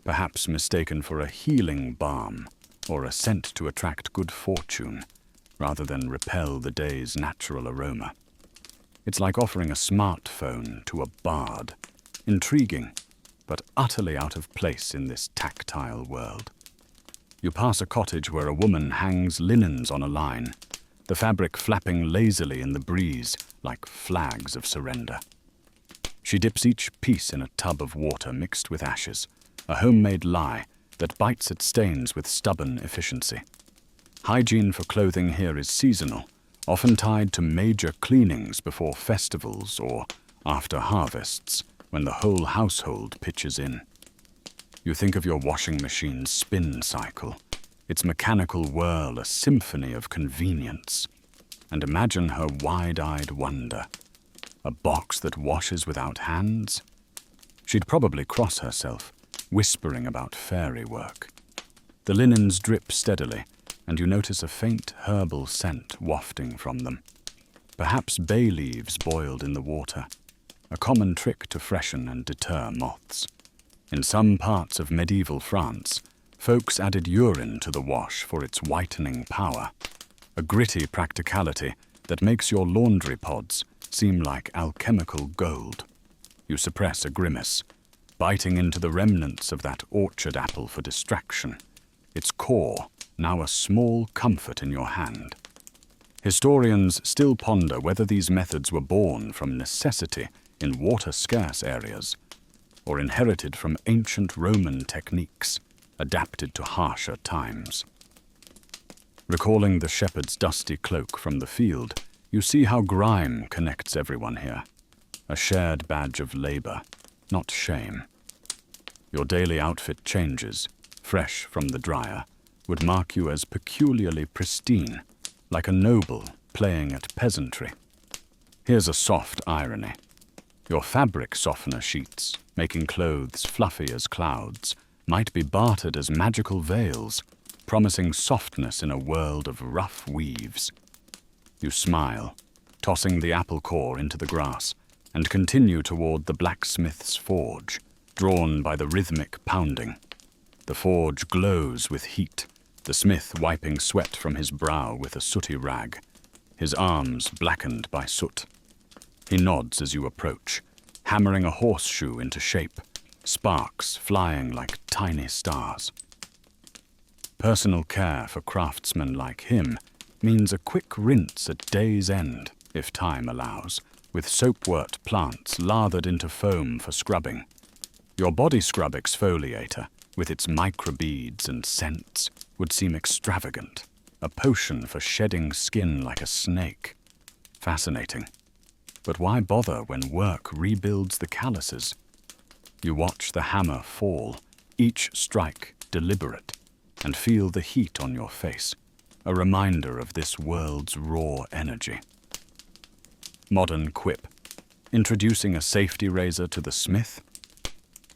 perhaps mistaken for a healing balm or a scent to attract good fortune, rather than repel the day's natural aroma. It's like offering a smartphone to a bard, intriguing, but utterly out of place in this tactile world. You pass a cottage where a woman hangs linens on a line, the fabric flapping lazily in the breeze like flags of surrender. She dips each piece in a tub of water mixed with ashes, a homemade lie that bites at stains with stubborn efficiency. Hygiene for clothing here is seasonal, often tied to major cleanings before festivals or after harvests, when the whole household pitches in. You think of your washing machine's spin cycle, its mechanical whirl a symphony of convenience, and imagine her wide-eyed wonder. A box that washes without hands? She'd probably cross herself, whispering about fairy work. The linens drip steadily, and you notice a faint herbal scent wafting from them. Perhaps bay leaves boiled in the water, a common trick to freshen and deter moths. In some parts of medieval France, folks added urine to the wash for its whitening power, a gritty practicality that makes your laundry pods seem like alchemical gold. You suppress a grimace, biting into the remnants of that orchard apple for distraction, its core now a small comfort in your hand. Historians still ponder whether these methods were born from necessity in water-scarce areas, or inherited from ancient Roman techniques adapted to harsher times. Recalling the shepherd's dusty cloak from the field, you see how grime connects everyone here, a shared badge of labor, not shame. Your daily outfit changes, fresh from the dryer, would mark you as peculiarly pristine, like a noble playing at peasantry. Here's a soft irony. Your fabric softener sheets, making clothes fluffy as clouds, might be bartered as magical veils, promising softness in a world of rough weaves. You smile, tossing the apple core into the grass, and continue toward the blacksmith's forge, drawn by the rhythmic pounding. The forge glows with heat, the smith wiping sweat from his brow with a sooty rag, his arms blackened by soot. He nods as you approach, hammering a horseshoe into shape, sparks flying like tiny stars. Personal care for craftsmen like him means a quick rinse at day's end, if time allows, with soap-wort plants lathered into foam for scrubbing. Your body scrub exfoliator, with its microbeads and scents, would seem extravagant, a potion for shedding skin like a snake. Fascinating. But why bother when work rebuilds the calluses? You watch the hammer fall, each strike deliberate, and feel the heat on your face, a reminder of this world's raw energy. Modern quip, introducing a safety razor to the smith?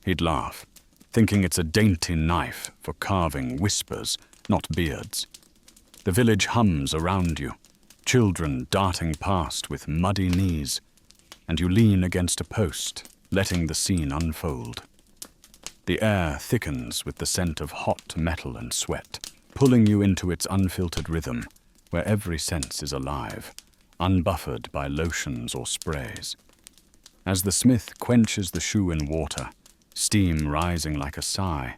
He'd laugh, thinking it's a dainty knife for carving whispers, not beards. The village hums around you, children darting past with muddy knees. and you lean against a post, letting the scene unfold. The air thickens with the scent of hot metal and sweat, pulling you into its unfiltered rhythm, where every sense is alive, unbuffered by lotions or sprays. As the smith quenches the shoe in water, steam rising like a sigh,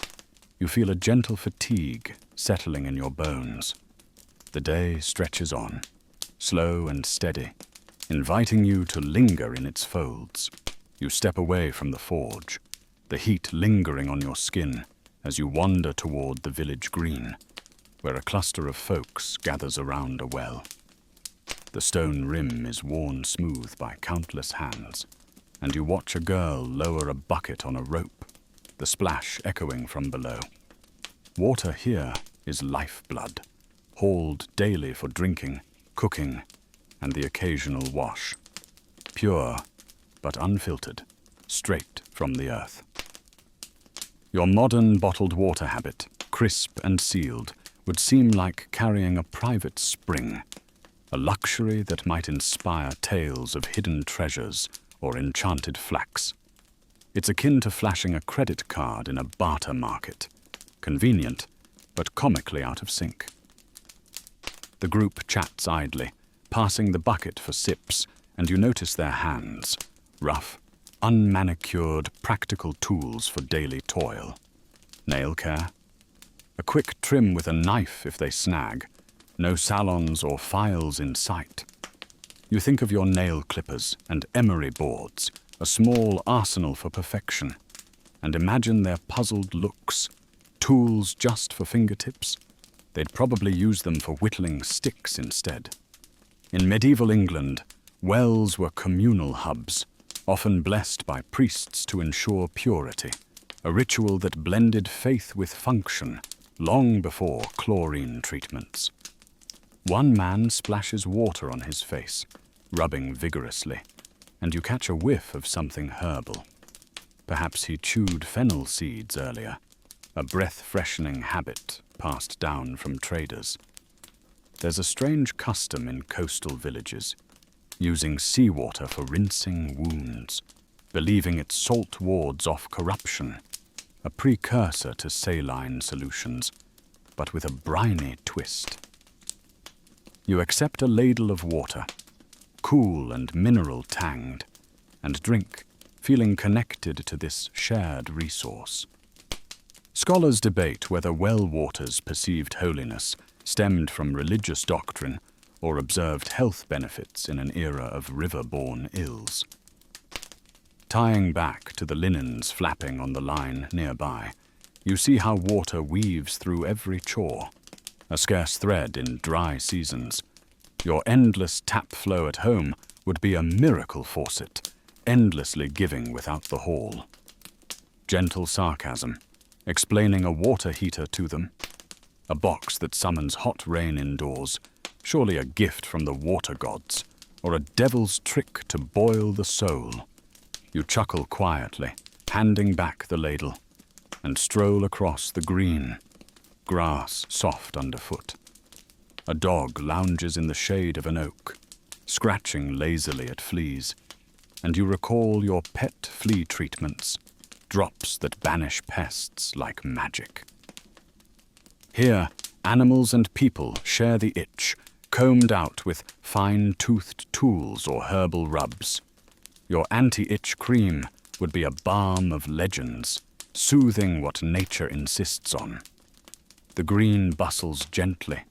you feel a gentle fatigue settling in your bones. The day stretches on, slow and steady, inviting you to linger in its folds. You step away from the forge, the heat lingering on your skin as you wander toward the village green, where a cluster of folks gathers around a well. The stone rim is worn smooth by countless hands, and you watch a girl lower a bucket on a rope, the splash echoing from below. Water here is lifeblood, hauled daily for drinking, cooking, and the occasional wash. Pure, but unfiltered, straight from the earth. Your modern bottled water habit, crisp and sealed, would seem like carrying a private spring, a luxury that might inspire tales of hidden treasures or enchanted flax. It's akin to flashing a credit card in a barter market, convenient, but comically out of sync. The group chats idly, passing the bucket for sips, and you notice their hands, rough, unmanicured, practical tools for daily toil. Nail care? A quick trim with a knife if they snag, no salons or files in sight. You think of your nail clippers and emery boards, a small arsenal for perfection, and imagine their puzzled looks. Tools just for fingertips? They'd probably use them for whittling sticks instead. In medieval England, wells were communal hubs, often blessed by priests to ensure purity, a ritual that blended faith with function long before chlorine treatments. One man splashes water on his face, rubbing vigorously, and you catch a whiff of something herbal. Perhaps he chewed fennel seeds earlier, a breath-freshening habit passed down from traders. There's a strange custom in coastal villages, using seawater for rinsing wounds, believing its salt wards off corruption, a precursor to saline solutions, but with a briny twist. You accept a ladle of water, cool and mineral-tanged, and drink, feeling connected to this shared resource. Scholars debate whether well water's perceived holiness stemmed from religious doctrine or observed health benefits in an era of river-borne ills. Tying back to the linens flapping on the line nearby, you see how water weaves through every chore, a scarce thread in dry seasons. Your endless tap flow at home would be a miracle faucet, endlessly giving without the haul. Gentle sarcasm, explaining a water heater to them, a box that summons hot rain indoors, surely a gift from the water gods, or a devil's trick to boil the soul. You chuckle quietly, handing back the ladle, and stroll across the green, grass soft underfoot. A dog lounges in the shade of an oak, scratching lazily at fleas, and you recall your pet flea treatments, drops that banish pests like magic. Here, animals and people share the itch, combed out with fine-toothed tools or herbal rubs. Your anti-itch cream would be a balm of legends, soothing what nature insists on. The green bustles gently.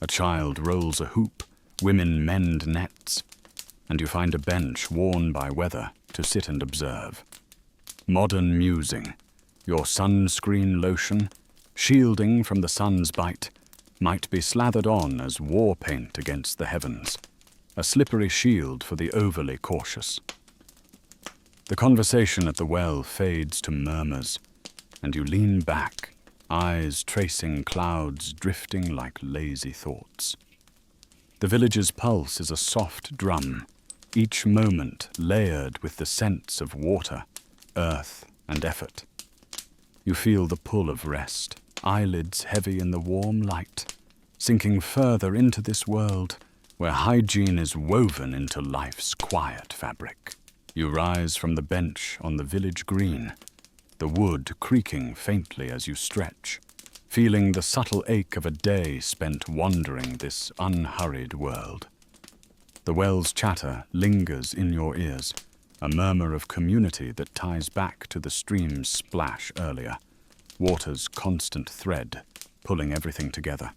A child rolls a hoop, women mend nets, and you find a bench worn by weather to sit and observe. Modern musing, your sunscreen lotion, shielding from the sun's bite, might be slathered on as war paint against the heavens, a slippery shield for the overly cautious. The conversation at the well fades to murmurs, and you lean back, eyes tracing clouds drifting like lazy thoughts. The village's pulse is a soft drum, each moment layered with the scents of water, earth, and effort. You feel the pull of rest, eyelids heavy in the warm light, sinking further into this world where hygiene is woven into life's quiet fabric. You rise from the bench on the village green, the wood creaking faintly as you stretch, feeling the subtle ache of a day spent wandering this unhurried world. The well's chatter lingers in your ears, a murmur of community that ties back to the stream's splash earlier, water's constant thread pulling everything together.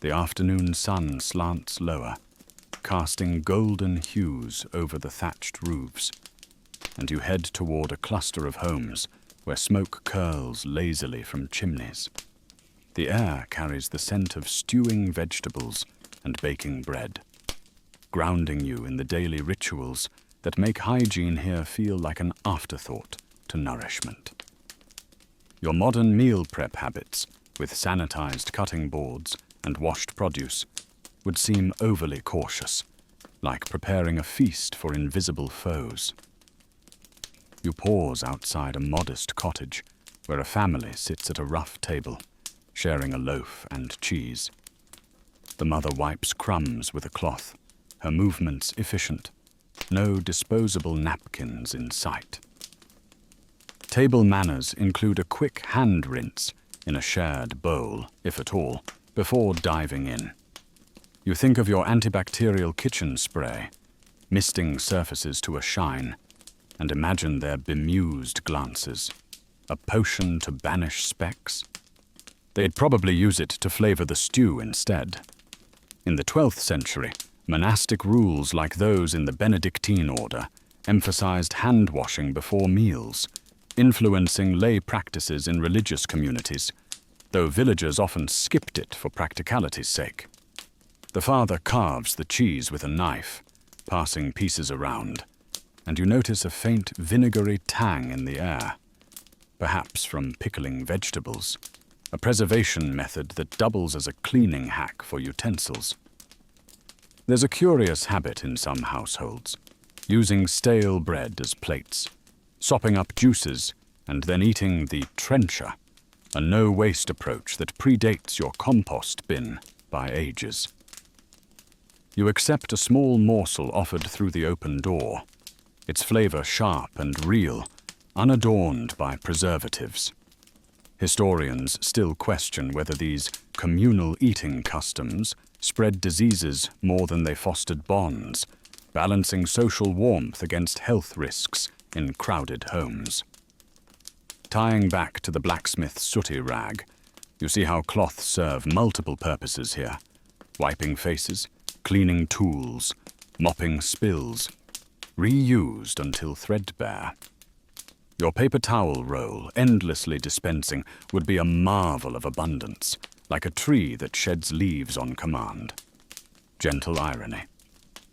The afternoon sun slants lower, casting golden hues over the thatched roofs, and you head toward a cluster of homes where smoke curls lazily from chimneys. The air carries the scent of stewing vegetables and baking bread, grounding you in the daily rituals that make hygiene here feel like an afterthought to nourishment. Your modern meal prep habits, with sanitized cutting boards and washed produce, would seem overly cautious, like preparing a feast for invisible foes. You pause outside a modest cottage where a family sits at a rough table, sharing a loaf and cheese. The mother wipes crumbs with a cloth, her movements efficient, no disposable napkins in sight. Table manners include a quick hand rinse in a shared bowl, if at all, before diving in. You think of your antibacterial kitchen spray, misting surfaces to a shine, and imagine their bemused glances, a potion to banish specks. They'd probably use it to flavor the stew instead. In the 12th century, monastic rules like those in the Benedictine order emphasized hand-washing before meals, influencing lay practices in religious communities, though villagers often skipped it for practicality's sake. The father carves the cheese with a knife, passing pieces around, and you notice a faint vinegary tang in the air, perhaps from pickling vegetables, a preservation method that doubles as a cleaning hack for utensils. There's a curious habit in some households, using stale bread as plates, sopping up juices, and then eating the trencher, a no-waste approach that predates your compost bin by ages. You accept a small morsel offered through the open door, its flavor sharp and real, unadorned by preservatives. Historians still question whether these communal eating customs spread diseases more than they fostered bonds, balancing social warmth against health risks in crowded homes. Tying back to the blacksmith's sooty rag, you see how cloths serve multiple purposes here: wiping faces, cleaning tools, mopping spills, reused until threadbare. Your paper towel roll, endlessly dispensing, would be a marvel of abundance, like a tree that sheds leaves on command. Gentle irony.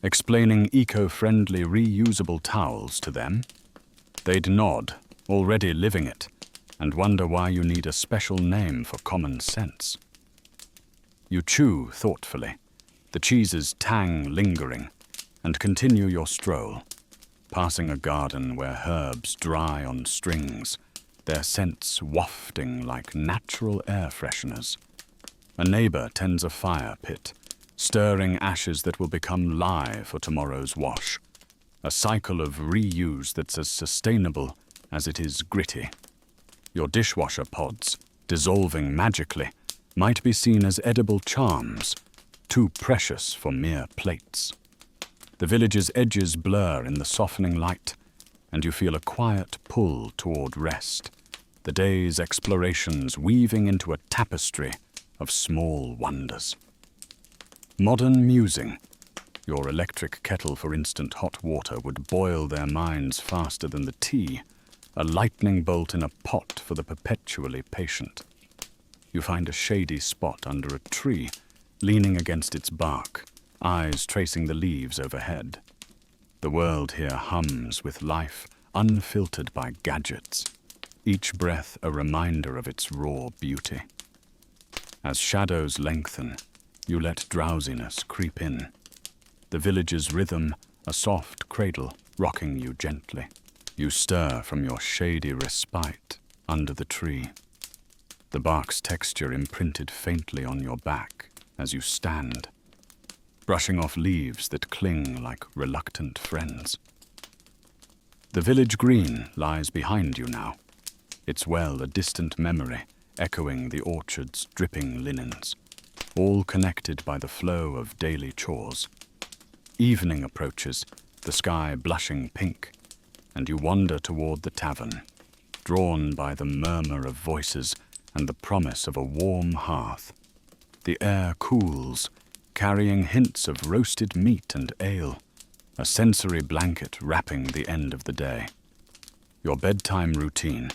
Explaining eco-friendly, reusable towels to them, they'd nod, already living it, and wonder why you need a special name for common sense. You chew thoughtfully, the cheese's tang lingering, and continue your stroll, passing a garden where herbs dry on strings, their scents wafting like natural air fresheners. A neighbor tends a fire pit, stirring ashes that will become lye for tomorrow's wash, a cycle of reuse that's as sustainable as it is gritty. Your dishwasher pods, dissolving magically, might be seen as edible charms, too precious for mere plates. The village's edges blur in the softening light, and you feel a quiet pull toward rest, the day's explorations weaving into a tapestry of small wonders. Modern musing. Your electric kettle for instant hot water would boil their minds faster than the tea, a lightning bolt in a pot for the perpetually patient. You find a shady spot under a tree, leaning against its bark, eyes tracing the leaves overhead. The world here hums with life, unfiltered by gadgets, each breath a reminder of its raw beauty. As shadows lengthen, you let drowsiness creep in, the village's rhythm a soft cradle rocking you gently. You stir from your shady respite under the tree, the bark's texture imprinted faintly on your back as you stand, brushing off leaves that cling like reluctant friends. The village green lies behind you now, its well a distant memory, echoing the orchard's dripping linens, all connected by the flow of daily chores. Evening approaches, the sky blushing pink, and you wander toward the tavern, drawn by the murmur of voices and the promise of a warm hearth. The air cools, carrying hints of roasted meat and ale, a sensory blanket wrapping the end of the day. Your bedtime routine,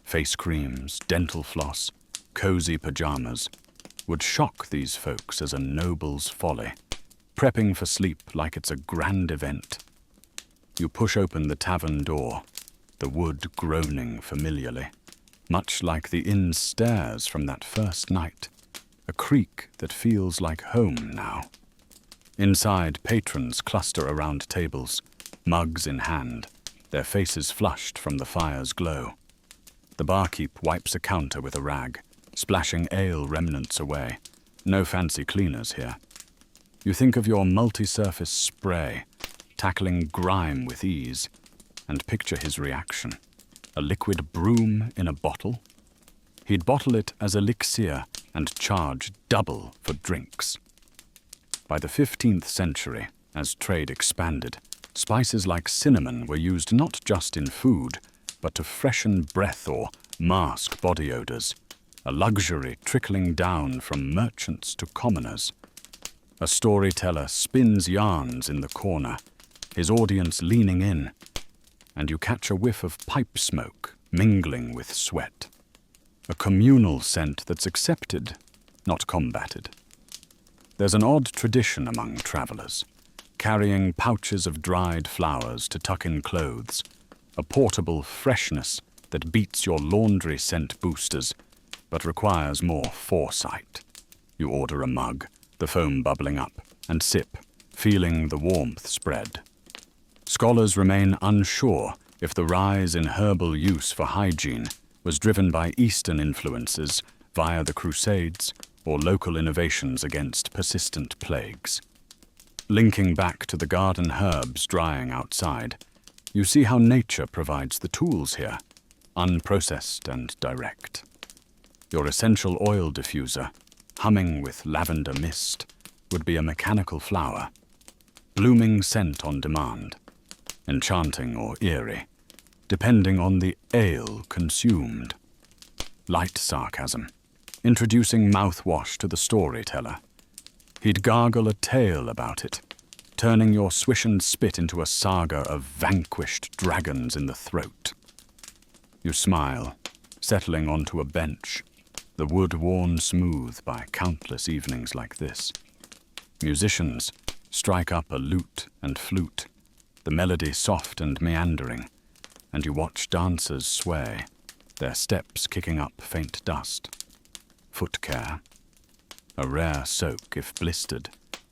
face creams, dental floss, cozy pajamas, would shock these folks as a noble's folly, prepping for sleep like it's a grand event. You push open the tavern door, the wood groaning familiarly, much like the inn's stairs from that first night, a creak that feels like home now. Inside, patrons cluster around tables, mugs in hand, their faces flushed from the fire's glow. The barkeep wipes a counter with a rag, splashing ale remnants away. No fancy cleaners here. You think of your multi-surface spray, tackling grime with ease, and picture his reaction. A liquid broom in a bottle? He'd bottle it as elixir and charge double for drinks. By the 15th century, as trade expanded, spices like cinnamon were used not just in food, but to freshen breath or mask body odors, a luxury trickling down from merchants to commoners. A storyteller spins yarns in the corner, his audience leaning in, and you catch a whiff of pipe smoke mingling with sweat. A communal scent that's accepted, not combated. There's an odd tradition among travelers, carrying pouches of dried flowers to tuck in clothes, a portable freshness that beats your laundry scent boosters, but requires more foresight. You order a mug, the foam bubbling up, and sip, feeling the warmth spread. Scholars remain unsure if the rise in herbal use for hygiene was driven by Eastern influences via the Crusades or local innovations against persistent plagues. Linking back to the garden herbs drying outside, you see how nature provides the tools here, unprocessed and direct. Your essential oil diffuser, humming with lavender mist, would be a mechanical flower, blooming scent on demand, enchanting or eerie, depending on the ale consumed. Light sarcasm, introducing mouthwash to the storyteller. He'd gargle a tale about it, turning your swish and spit into a saga of vanquished dragons in the throat. You smile, settling onto a bench, the wood worn smooth by countless evenings like this. Musicians strike up a lute and flute, the melody soft and meandering, and you watch dancers sway, their steps kicking up faint dust. Foot care. A rare soak if blistered,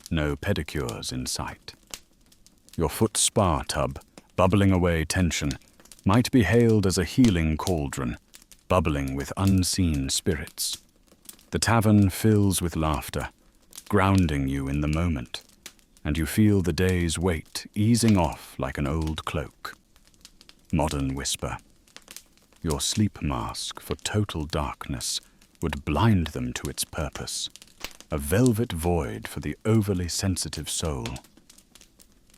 no pedicures in sight. Your foot spa tub, bubbling away tension, might be hailed as a healing cauldron, bubbling with unseen spirits. The tavern fills with laughter, grounding you in the moment, and you feel the day's weight easing off like an old cloak. Modern whisper. Your sleep mask for total darkness would blind them to its purpose, a velvet void for the overly sensitive soul.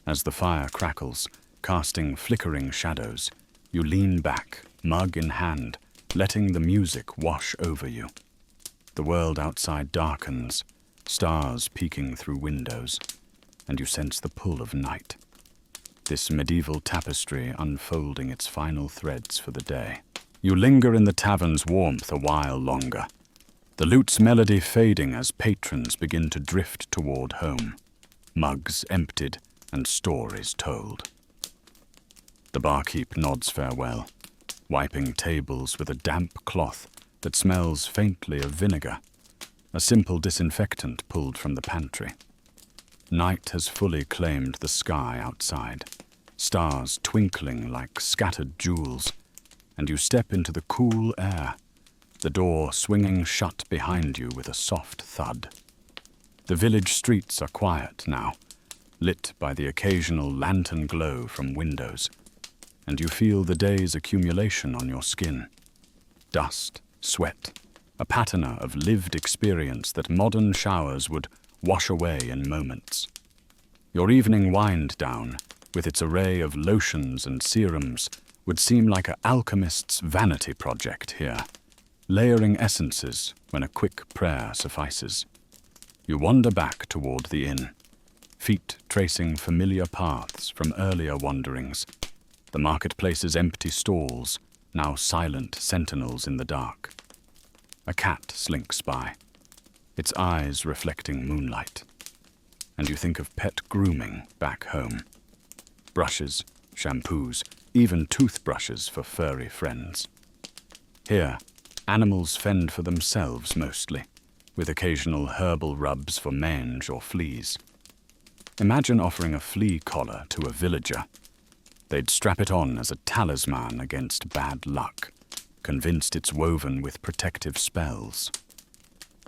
As the fire crackles, casting flickering shadows, you lean back, mug in hand, letting the music wash over you. The world outside darkens, stars peeking through windows, and you sense the pull of night. This medieval tapestry unfolding its final threads for the day. You linger in the tavern's warmth a while longer, the lute's melody fading as patrons begin to drift toward home, mugs emptied and stories told. The barkeep nods farewell, wiping tables with a damp cloth that smells faintly of vinegar, a simple disinfectant pulled from the pantry. Night has fully claimed the sky outside, stars twinkling like scattered jewels, and you step into the cool air, the door swinging shut behind you with a soft thud. The village streets are quiet now, lit by the occasional lantern glow from windows. and you feel the day's accumulation on your skin. Dust, sweat, a patina of lived experience that modern showers would wash away in moments. Your evening wind down, with its array of lotions and serums, would seem like an alchemist's vanity project here, layering essences when a quick prayer suffices. You wander back toward the inn, feet tracing familiar paths from earlier wanderings, the marketplace's empty stalls, now silent sentinels in the dark. A cat slinks by, its eyes reflecting moonlight, and you think of pet grooming back home. Brushes, shampoos, even toothbrushes for furry friends. Here, animals fend for themselves mostly, with occasional herbal rubs for mange or fleas. Imagine offering a flea collar to a villager. They'd strap it on as a talisman against bad luck, convinced it's woven with protective spells.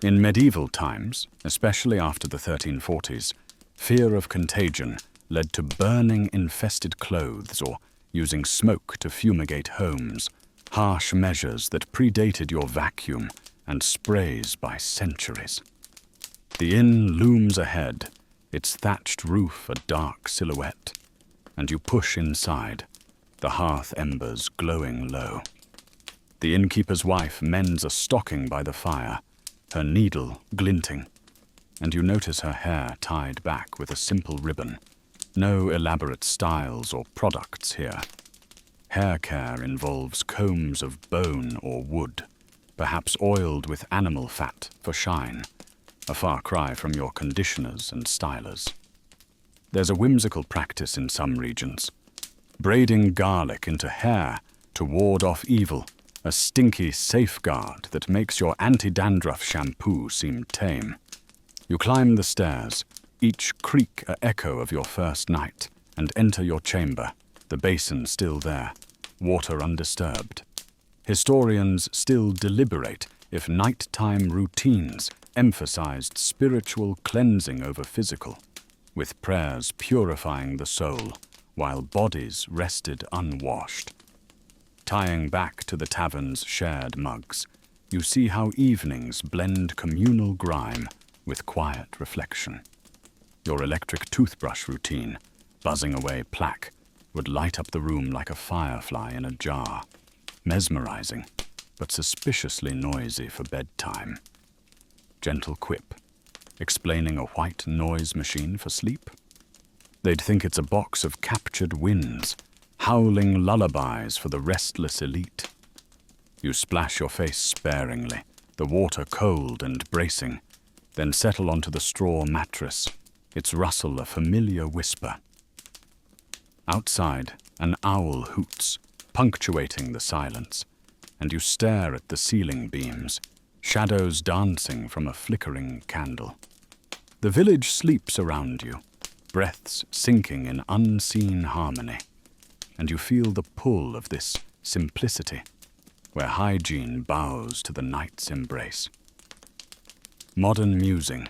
In medieval times, especially after the 1340s, fear of contagion led to burning infested clothes or using smoke to fumigate homes, harsh measures that predated your vacuum and sprays by centuries. The inn looms ahead, its thatched roof a dark silhouette, and you push inside, the hearth embers glowing low. The innkeeper's wife mends a stocking by the fire, her needle glinting, and you notice her hair tied back with a simple ribbon. No elaborate styles or products here. Hair care involves combs of bone or wood, perhaps oiled with animal fat for shine, a far cry from your conditioners and stylers. There's a whimsical practice in some regions, braiding garlic into hair to ward off evil, a stinky safeguard that makes your anti-dandruff shampoo seem tame. You climb the stairs, each creak an echo of your first night, and enter your chamber, the basin still there, water undisturbed. Historians still deliberate if nighttime routines emphasized spiritual cleansing over physical, with prayers purifying the soul while bodies rested unwashed. Tying back to the tavern's shared mugs, you see how evenings blend communal grime with quiet reflection. Your electric toothbrush routine, buzzing away plaque, would light up the room like a firefly in a jar, mesmerizing, but suspiciously noisy for bedtime. Gentle quip, explaining a white noise machine for sleep? They'd think it's a box of captured winds, howling lullabies for the restless elite. You splash your face sparingly, the water cold and bracing, then settle onto the straw mattress, its rustle a familiar whisper. Outside, an owl hoots, punctuating the silence, and you stare at the ceiling beams, shadows dancing from a flickering candle. The village sleeps around you, breaths sinking in unseen harmony, and you feel the pull of this simplicity, where hygiene bows to the night's embrace. Modern musing,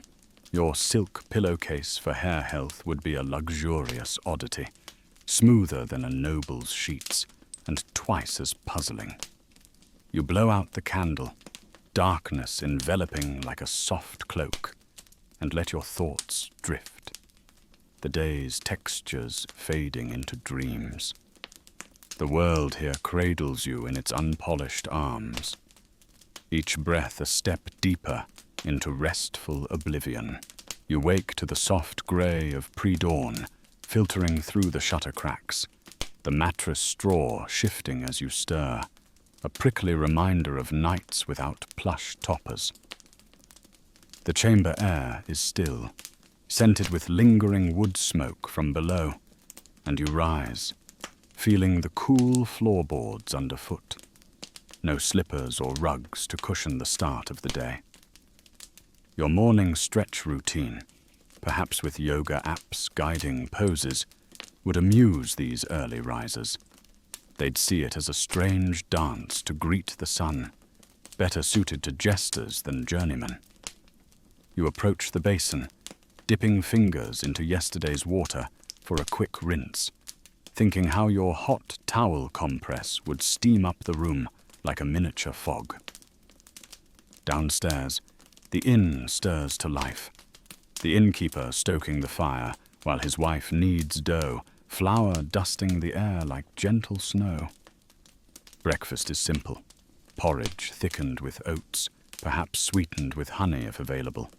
your silk pillowcase for hair health would be a luxurious oddity, smoother than a noble's sheets, and twice as puzzling. You blow out the candle, darkness enveloping like a soft cloak, and let your thoughts drift, the day's textures fading into dreams. The world here cradles you in its unpolished arms, each breath a step deeper into restful oblivion. You wake to the soft grey of pre-dawn, filtering through the shutter cracks, the mattress straw shifting as you stir, a prickly reminder of nights without plush toppers. The chamber air is still, scented with lingering wood smoke from below, and you rise, feeling the cool floorboards underfoot. No slippers or rugs to cushion the start of the day. Your morning stretch routine, perhaps with yoga apps guiding poses, would amuse these early risers. They'd see it as a strange dance to greet the sun, better suited to jesters than journeymen. You approach the basin, dipping fingers into yesterday's water for a quick rinse, thinking how your hot towel compress would steam up the room like a miniature fog. Downstairs, the inn stirs to life. The innkeeper stoking the fire, while his wife kneads dough, flour dusting the air like gentle snow. Breakfast is simple. Porridge thickened with oats, perhaps sweetened with honey if available,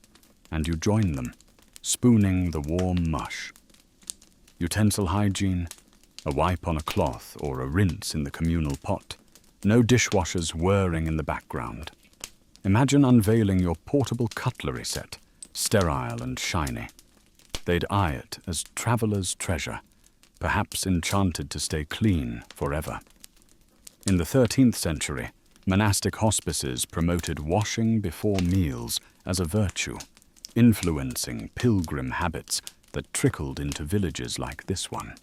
and you join them, spooning the warm mush. Utensil hygiene, a wipe on a cloth or a rinse in the communal pot, no dishwashers whirring in the background. Imagine unveiling your portable cutlery set, sterile and shiny. They'd eye it as traveller's treasure, perhaps enchanted to stay clean forever. In the 13th century, monastic hospices promoted washing before meals as a virtue, influencing pilgrim habits that trickled into villages like this one.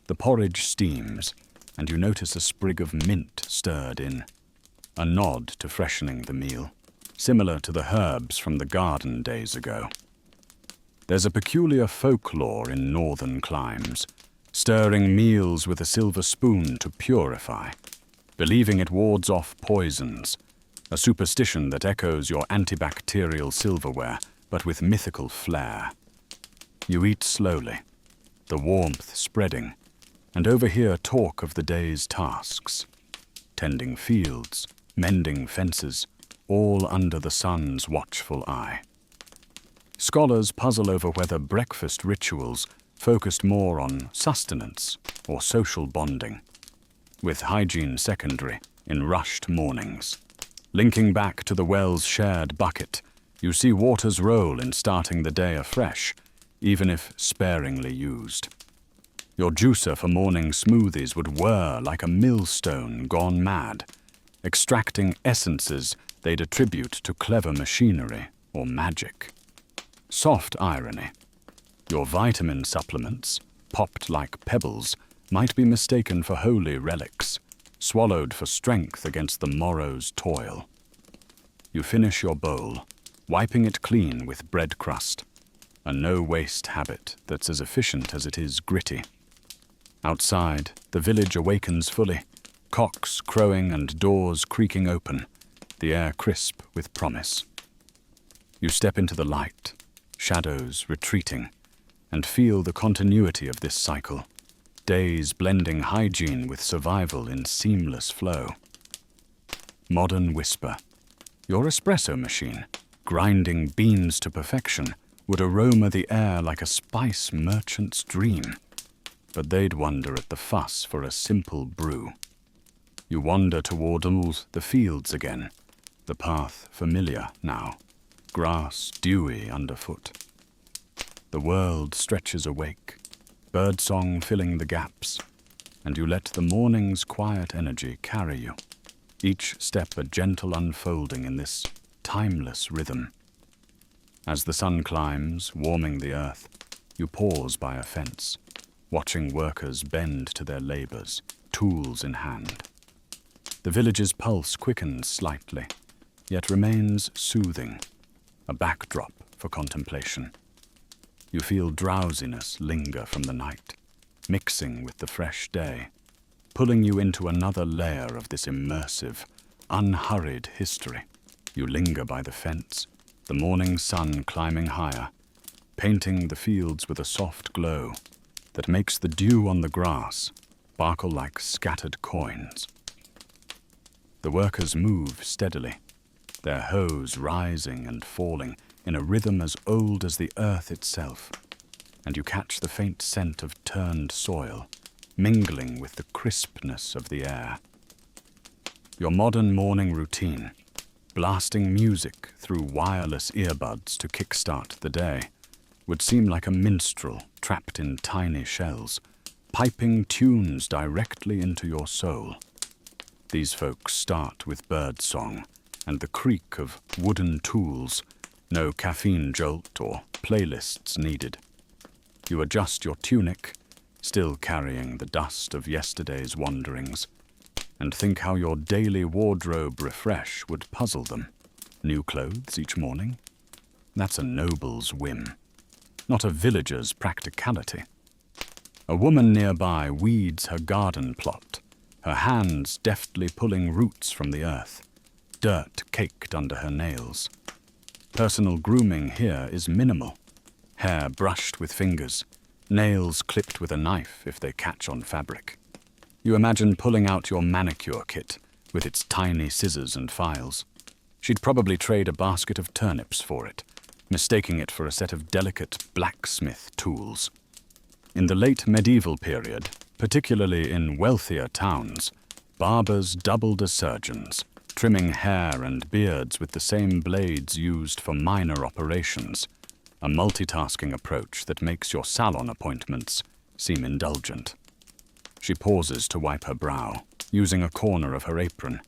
The porridge steams, and you notice a sprig of mint stirred in, a nod to freshening the meal, similar to the herbs from the garden days ago. There's a peculiar folklore in northern climes, stirring meals with a silver spoon to purify, believing it wards off poisons, a superstition that echoes your antibacterial silverware, but with mythical flair. You eat slowly, the warmth spreading, and overhear talk of the day's tasks, tending fields, mending fences, all under the sun's watchful eye. Scholars puzzle over whether breakfast rituals focused more on sustenance or social bonding, with hygiene secondary in rushed mornings. Linking back to the well's shared bucket, you see water's role in starting the day afresh, even if sparingly used. Your juicer for morning smoothies would whir like a millstone gone mad, extracting essences they'd attribute to clever machinery or magic. Soft irony. Your vitamin supplements, popped like pebbles, might be mistaken for holy relics, swallowed for strength against the morrow's toil. You finish your bowl, wiping it clean with bread crust, a no-waste habit that's as efficient as it is gritty. Outside, the village awakens fully, cocks crowing and doors creaking open, the air crisp with promise. You step into the light, shadows retreating, and feel the continuity of this cycle, days blending hygiene with survival in seamless flow. Modern whisper. Your espresso machine, grinding beans to perfection, would aroma the air like a spice merchant's dream. But they'd wonder at the fuss for a simple brew. You wander toward the fields again, the path familiar now, grass dewy underfoot. The world stretches awake, birdsong filling the gaps, and you let the morning's quiet energy carry you, each step a gentle unfolding in this timeless rhythm. As the sun climbs, warming the earth, you pause by a fence, watching workers bend to their labors, tools in hand. The village's pulse quickens slightly, yet remains soothing, a backdrop for contemplation. You feel drowsiness linger from the night, mixing with the fresh day, pulling you into another layer of this immersive, unhurried history. You linger by the fence, the morning sun climbing higher, painting the fields with a soft glow that makes the dew on the grass sparkle like scattered coins. The workers move steadily, their hoes rising and falling in a rhythm as old as the earth itself, and you catch the faint scent of turned soil, mingling with the crispness of the air. Your modern morning routine, blasting music through wireless earbuds to kickstart the day, would seem like a minstrel trapped in tiny shells, piping tunes directly into your soul. These folks start with bird song and the creak of wooden tools, no caffeine jolt or playlists needed. You adjust your tunic, still carrying the dust of yesterday's wanderings, and think how your daily wardrobe refresh would puzzle them. New clothes each morning? That's a noble's whim, not a villager's practicality. A woman nearby weeds her garden plot, her hands deftly pulling roots from the earth, dirt caked under her nails. Personal grooming here is minimal. Hair brushed with fingers, nails clipped with a knife if they catch on fabric. You imagine pulling out your manicure kit with its tiny scissors and files. She'd probably trade a basket of turnips for it, mistaking it for a set of delicate blacksmith tools. In the late medieval period, particularly in wealthier towns, barbers doubled as surgeons, trimming hair and beards with the same blades used for minor operations, a multitasking approach that makes your salon appointments seem indulgent. She pauses to wipe her brow, using a corner of her apron,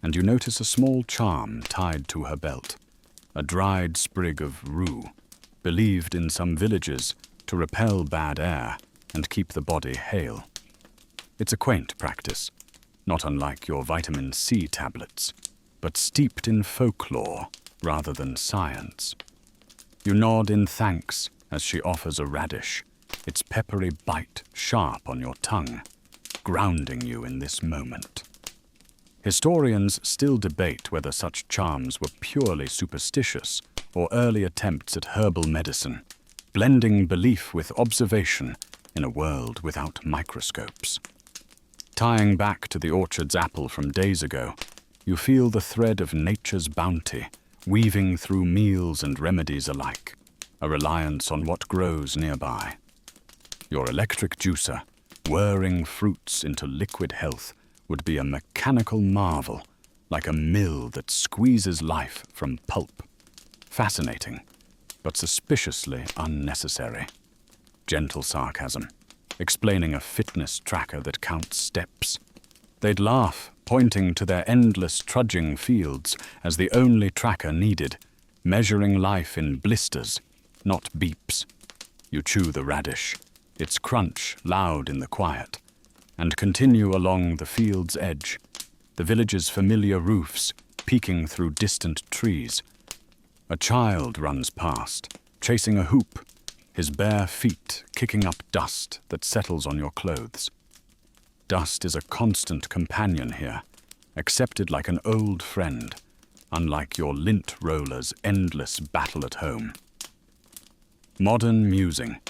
and you notice a small charm tied to her belt, a dried sprig of rue, believed in some villages to repel bad air and keep the body hale. It's a quaint practice, not unlike your vitamin C tablets, but steeped in folklore rather than science. You nod in thanks as she offers a radish, its peppery bite sharp on your tongue, grounding you in this moment. Historians still debate whether such charms were purely superstitious or early attempts at herbal medicine, blending belief with observation in a world without microscopes. Tying back to the orchard's apple from days ago, you feel the thread of nature's bounty weaving through meals and remedies alike, a reliance on what grows nearby. Your electric juicer, whirring fruits into liquid health, would be a mechanical marvel, like a mill that squeezes life from pulp. Fascinating, but suspiciously unnecessary. Gentle sarcasm, explaining a fitness tracker that counts steps. They'd laugh, pointing to their endless trudging fields as the only tracker needed, measuring life in blisters, not beeps. You chew the radish, its crunch loud in the quiet, and continue along the field's edge, the village's familiar roofs peeking through distant trees. A child runs past, chasing a hoop, his bare feet kicking up dust that settles on your clothes. Dust is a constant companion here, accepted like an old friend, unlike your lint roller's endless battle at home. Modern musing.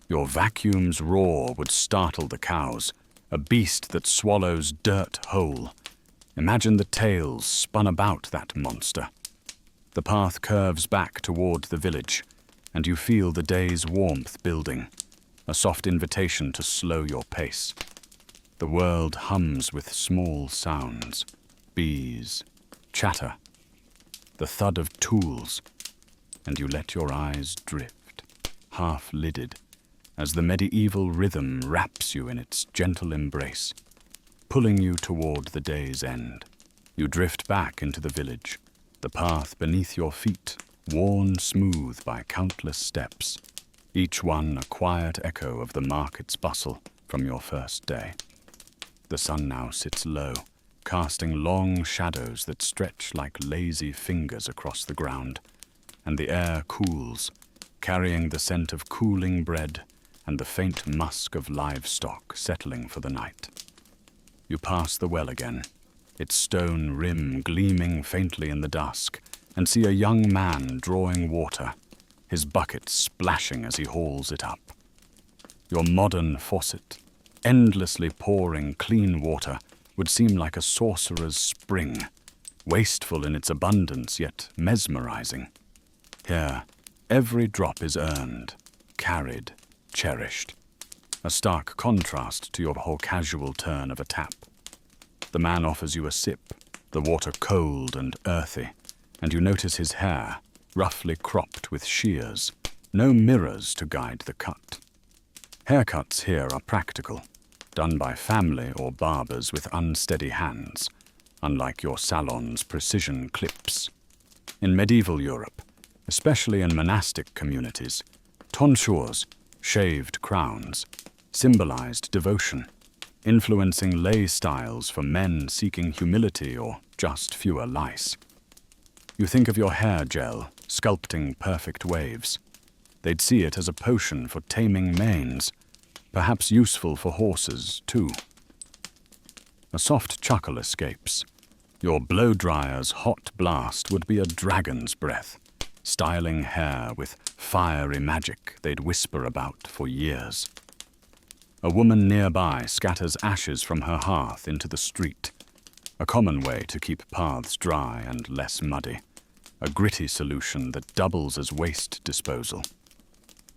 Your vacuum's roar would startle the cows, a beast that swallows dirt whole. Imagine the tails spun about that monster. The path curves back toward the village, and you feel the day's warmth building, a soft invitation to slow your pace. The world hums with small sounds, bees, chatter, the thud of tools, and you let your eyes drift, half-lidded, as the medieval rhythm wraps you in its gentle embrace, pulling you toward the day's end. You drift back into the village, the path beneath your feet worn smooth by countless steps, each one a quiet echo of the market's bustle from your first day. The sun now sits low, casting long shadows that stretch like lazy fingers across the ground, and the air cools, carrying the scent of cooling bread and the faint musk of livestock settling for the night. You pass the well again, its stone rim gleaming faintly in the dusk, and see a young man drawing water, his bucket splashing as he hauls it up. Your modern faucet, endlessly pouring clean water, would seem like a sorcerer's spring, wasteful in its abundance yet mesmerizing. Here, every drop is earned, carried, cherished, a stark contrast to your whole casual turn of a tap. The man offers you a sip, the water cold and earthy, and you notice his hair, roughly cropped with shears, no mirrors to guide the cut. Haircuts here are practical, done by family or barbers with unsteady hands, unlike your salon's precision clips. In medieval Europe, especially in monastic communities, tonsures, shaved crowns, symbolized devotion, influencing lay styles for men seeking humility or just fewer lice. You think of your hair gel, sculpting perfect waves. They'd see it as a potion for taming manes, perhaps useful for horses, too. A soft chuckle escapes. Your blow-dryer's hot blast would be a dragon's breath, styling hair with fiery magic they'd whisper about for years. A woman nearby scatters ashes from her hearth into the street, a common way to keep paths dry and less muddy, a gritty solution that doubles as waste disposal.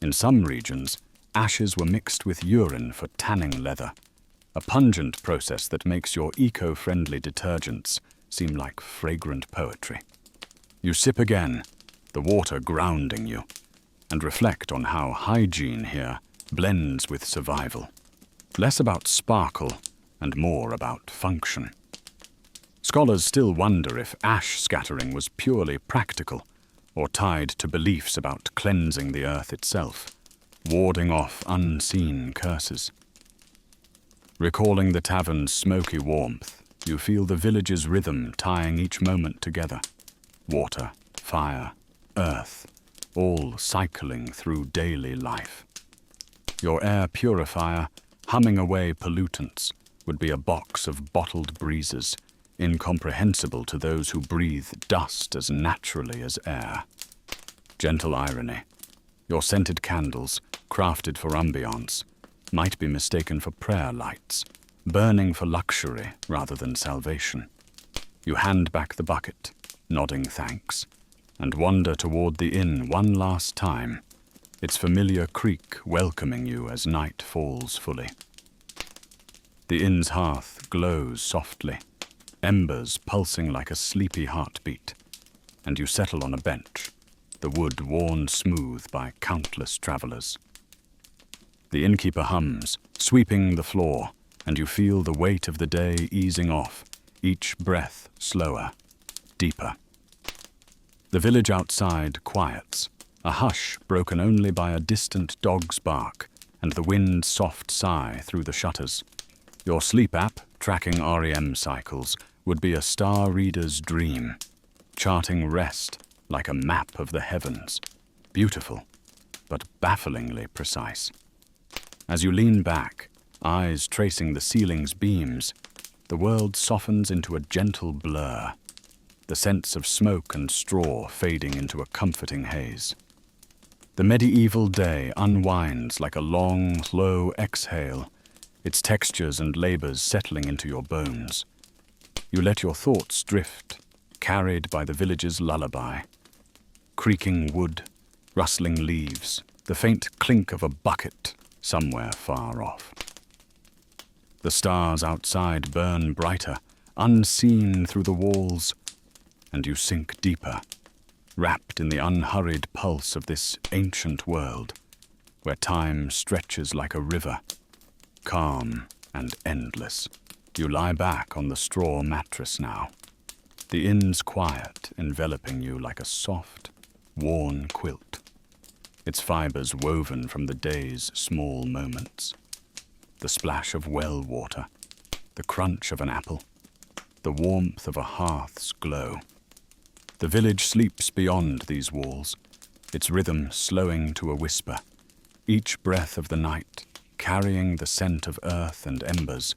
In some regions, ashes were mixed with urine for tanning leather, a pungent process that makes your eco-friendly detergents seem like fragrant poetry. You sip again, the water grounding you, and reflect on how hygiene here blends with survival. Less about sparkle and more about function. Scholars still wonder if ash scattering was purely practical or tied to beliefs about cleansing the earth itself, warding off unseen curses. Recalling the tavern's smoky warmth, you feel the village's rhythm tying each moment together. Water, fire, earth, all cycling through daily life. Your air purifier, humming away pollutants, would be a box of bottled breezes, incomprehensible to those who breathe dust as naturally as air. Gentle irony. Your scented candles, crafted for ambiance, might be mistaken for prayer lights, burning for luxury rather than salvation. You hand back the bucket, nodding thanks, and wander toward the inn one last time, its familiar creak welcoming you as night falls fully. The inn's hearth glows softly, embers pulsing like a sleepy heartbeat, and you settle on a bench, the wood worn smooth by countless travelers. The innkeeper hums, sweeping the floor, and you feel the weight of the day easing off, each breath slower, deeper. The village outside quiets, a hush broken only by a distant dog's bark and the wind's soft sigh through the shutters. Your sleep app, tracking REM cycles, would be a star reader's dream, charting rest like a map of the heavens, beautiful, but bafflingly precise. As you lean back, eyes tracing the ceiling's beams, the world softens into a gentle blur, the scents of smoke and straw fading into a comforting haze. The medieval day unwinds like a long, slow exhale, its textures and labors settling into your bones. You let your thoughts drift, carried by the village's lullaby. Creaking wood, rustling leaves, the faint clink of a bucket somewhere far off. The stars outside burn brighter, unseen through the walls, and you sink deeper, wrapped in the unhurried pulse of this ancient world, where time stretches like a river, calm and endless. You lie back on the straw mattress now, the inn's quiet enveloping you like a soft, worn quilt, its fibers woven from the day's small moments. The splash of well water, the crunch of an apple, the warmth of a hearth's glow. The village sleeps beyond these walls, its rhythm slowing to a whisper, each breath of the night carrying the scent of earth and embers,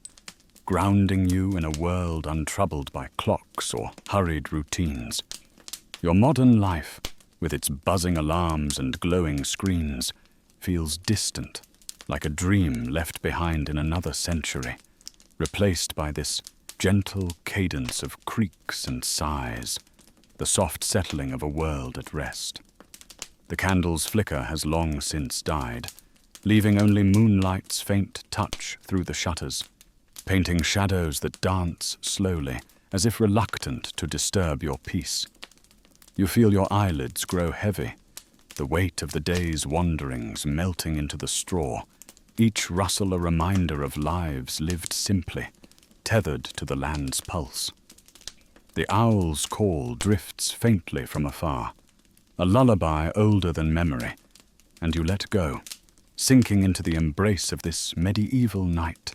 grounding you in a world untroubled by clocks or hurried routines. Your modern life, with its buzzing alarms and glowing screens, feels distant, like a dream left behind in another century, replaced by this gentle cadence of creaks and sighs, the soft settling of a world at rest. The candle's flicker has long since died, leaving only moonlight's faint touch through the shutters, painting shadows that dance slowly, as if reluctant to disturb your peace. You feel your eyelids grow heavy, the weight of the day's wanderings melting into the straw, each rustle a reminder of lives lived simply, tethered to the land's pulse. The owl's call drifts faintly from afar, a lullaby older than memory, and you let go, sinking into the embrace of this medieval night,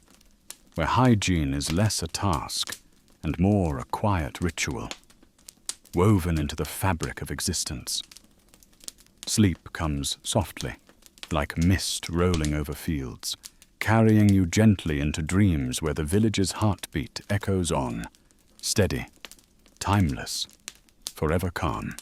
where hygiene is less a task and more a quiet ritual, woven into the fabric of existence. Sleep comes softly, like mist rolling over fields, carrying you gently into dreams where the village's heartbeat echoes on, steady, timeless, forever calm.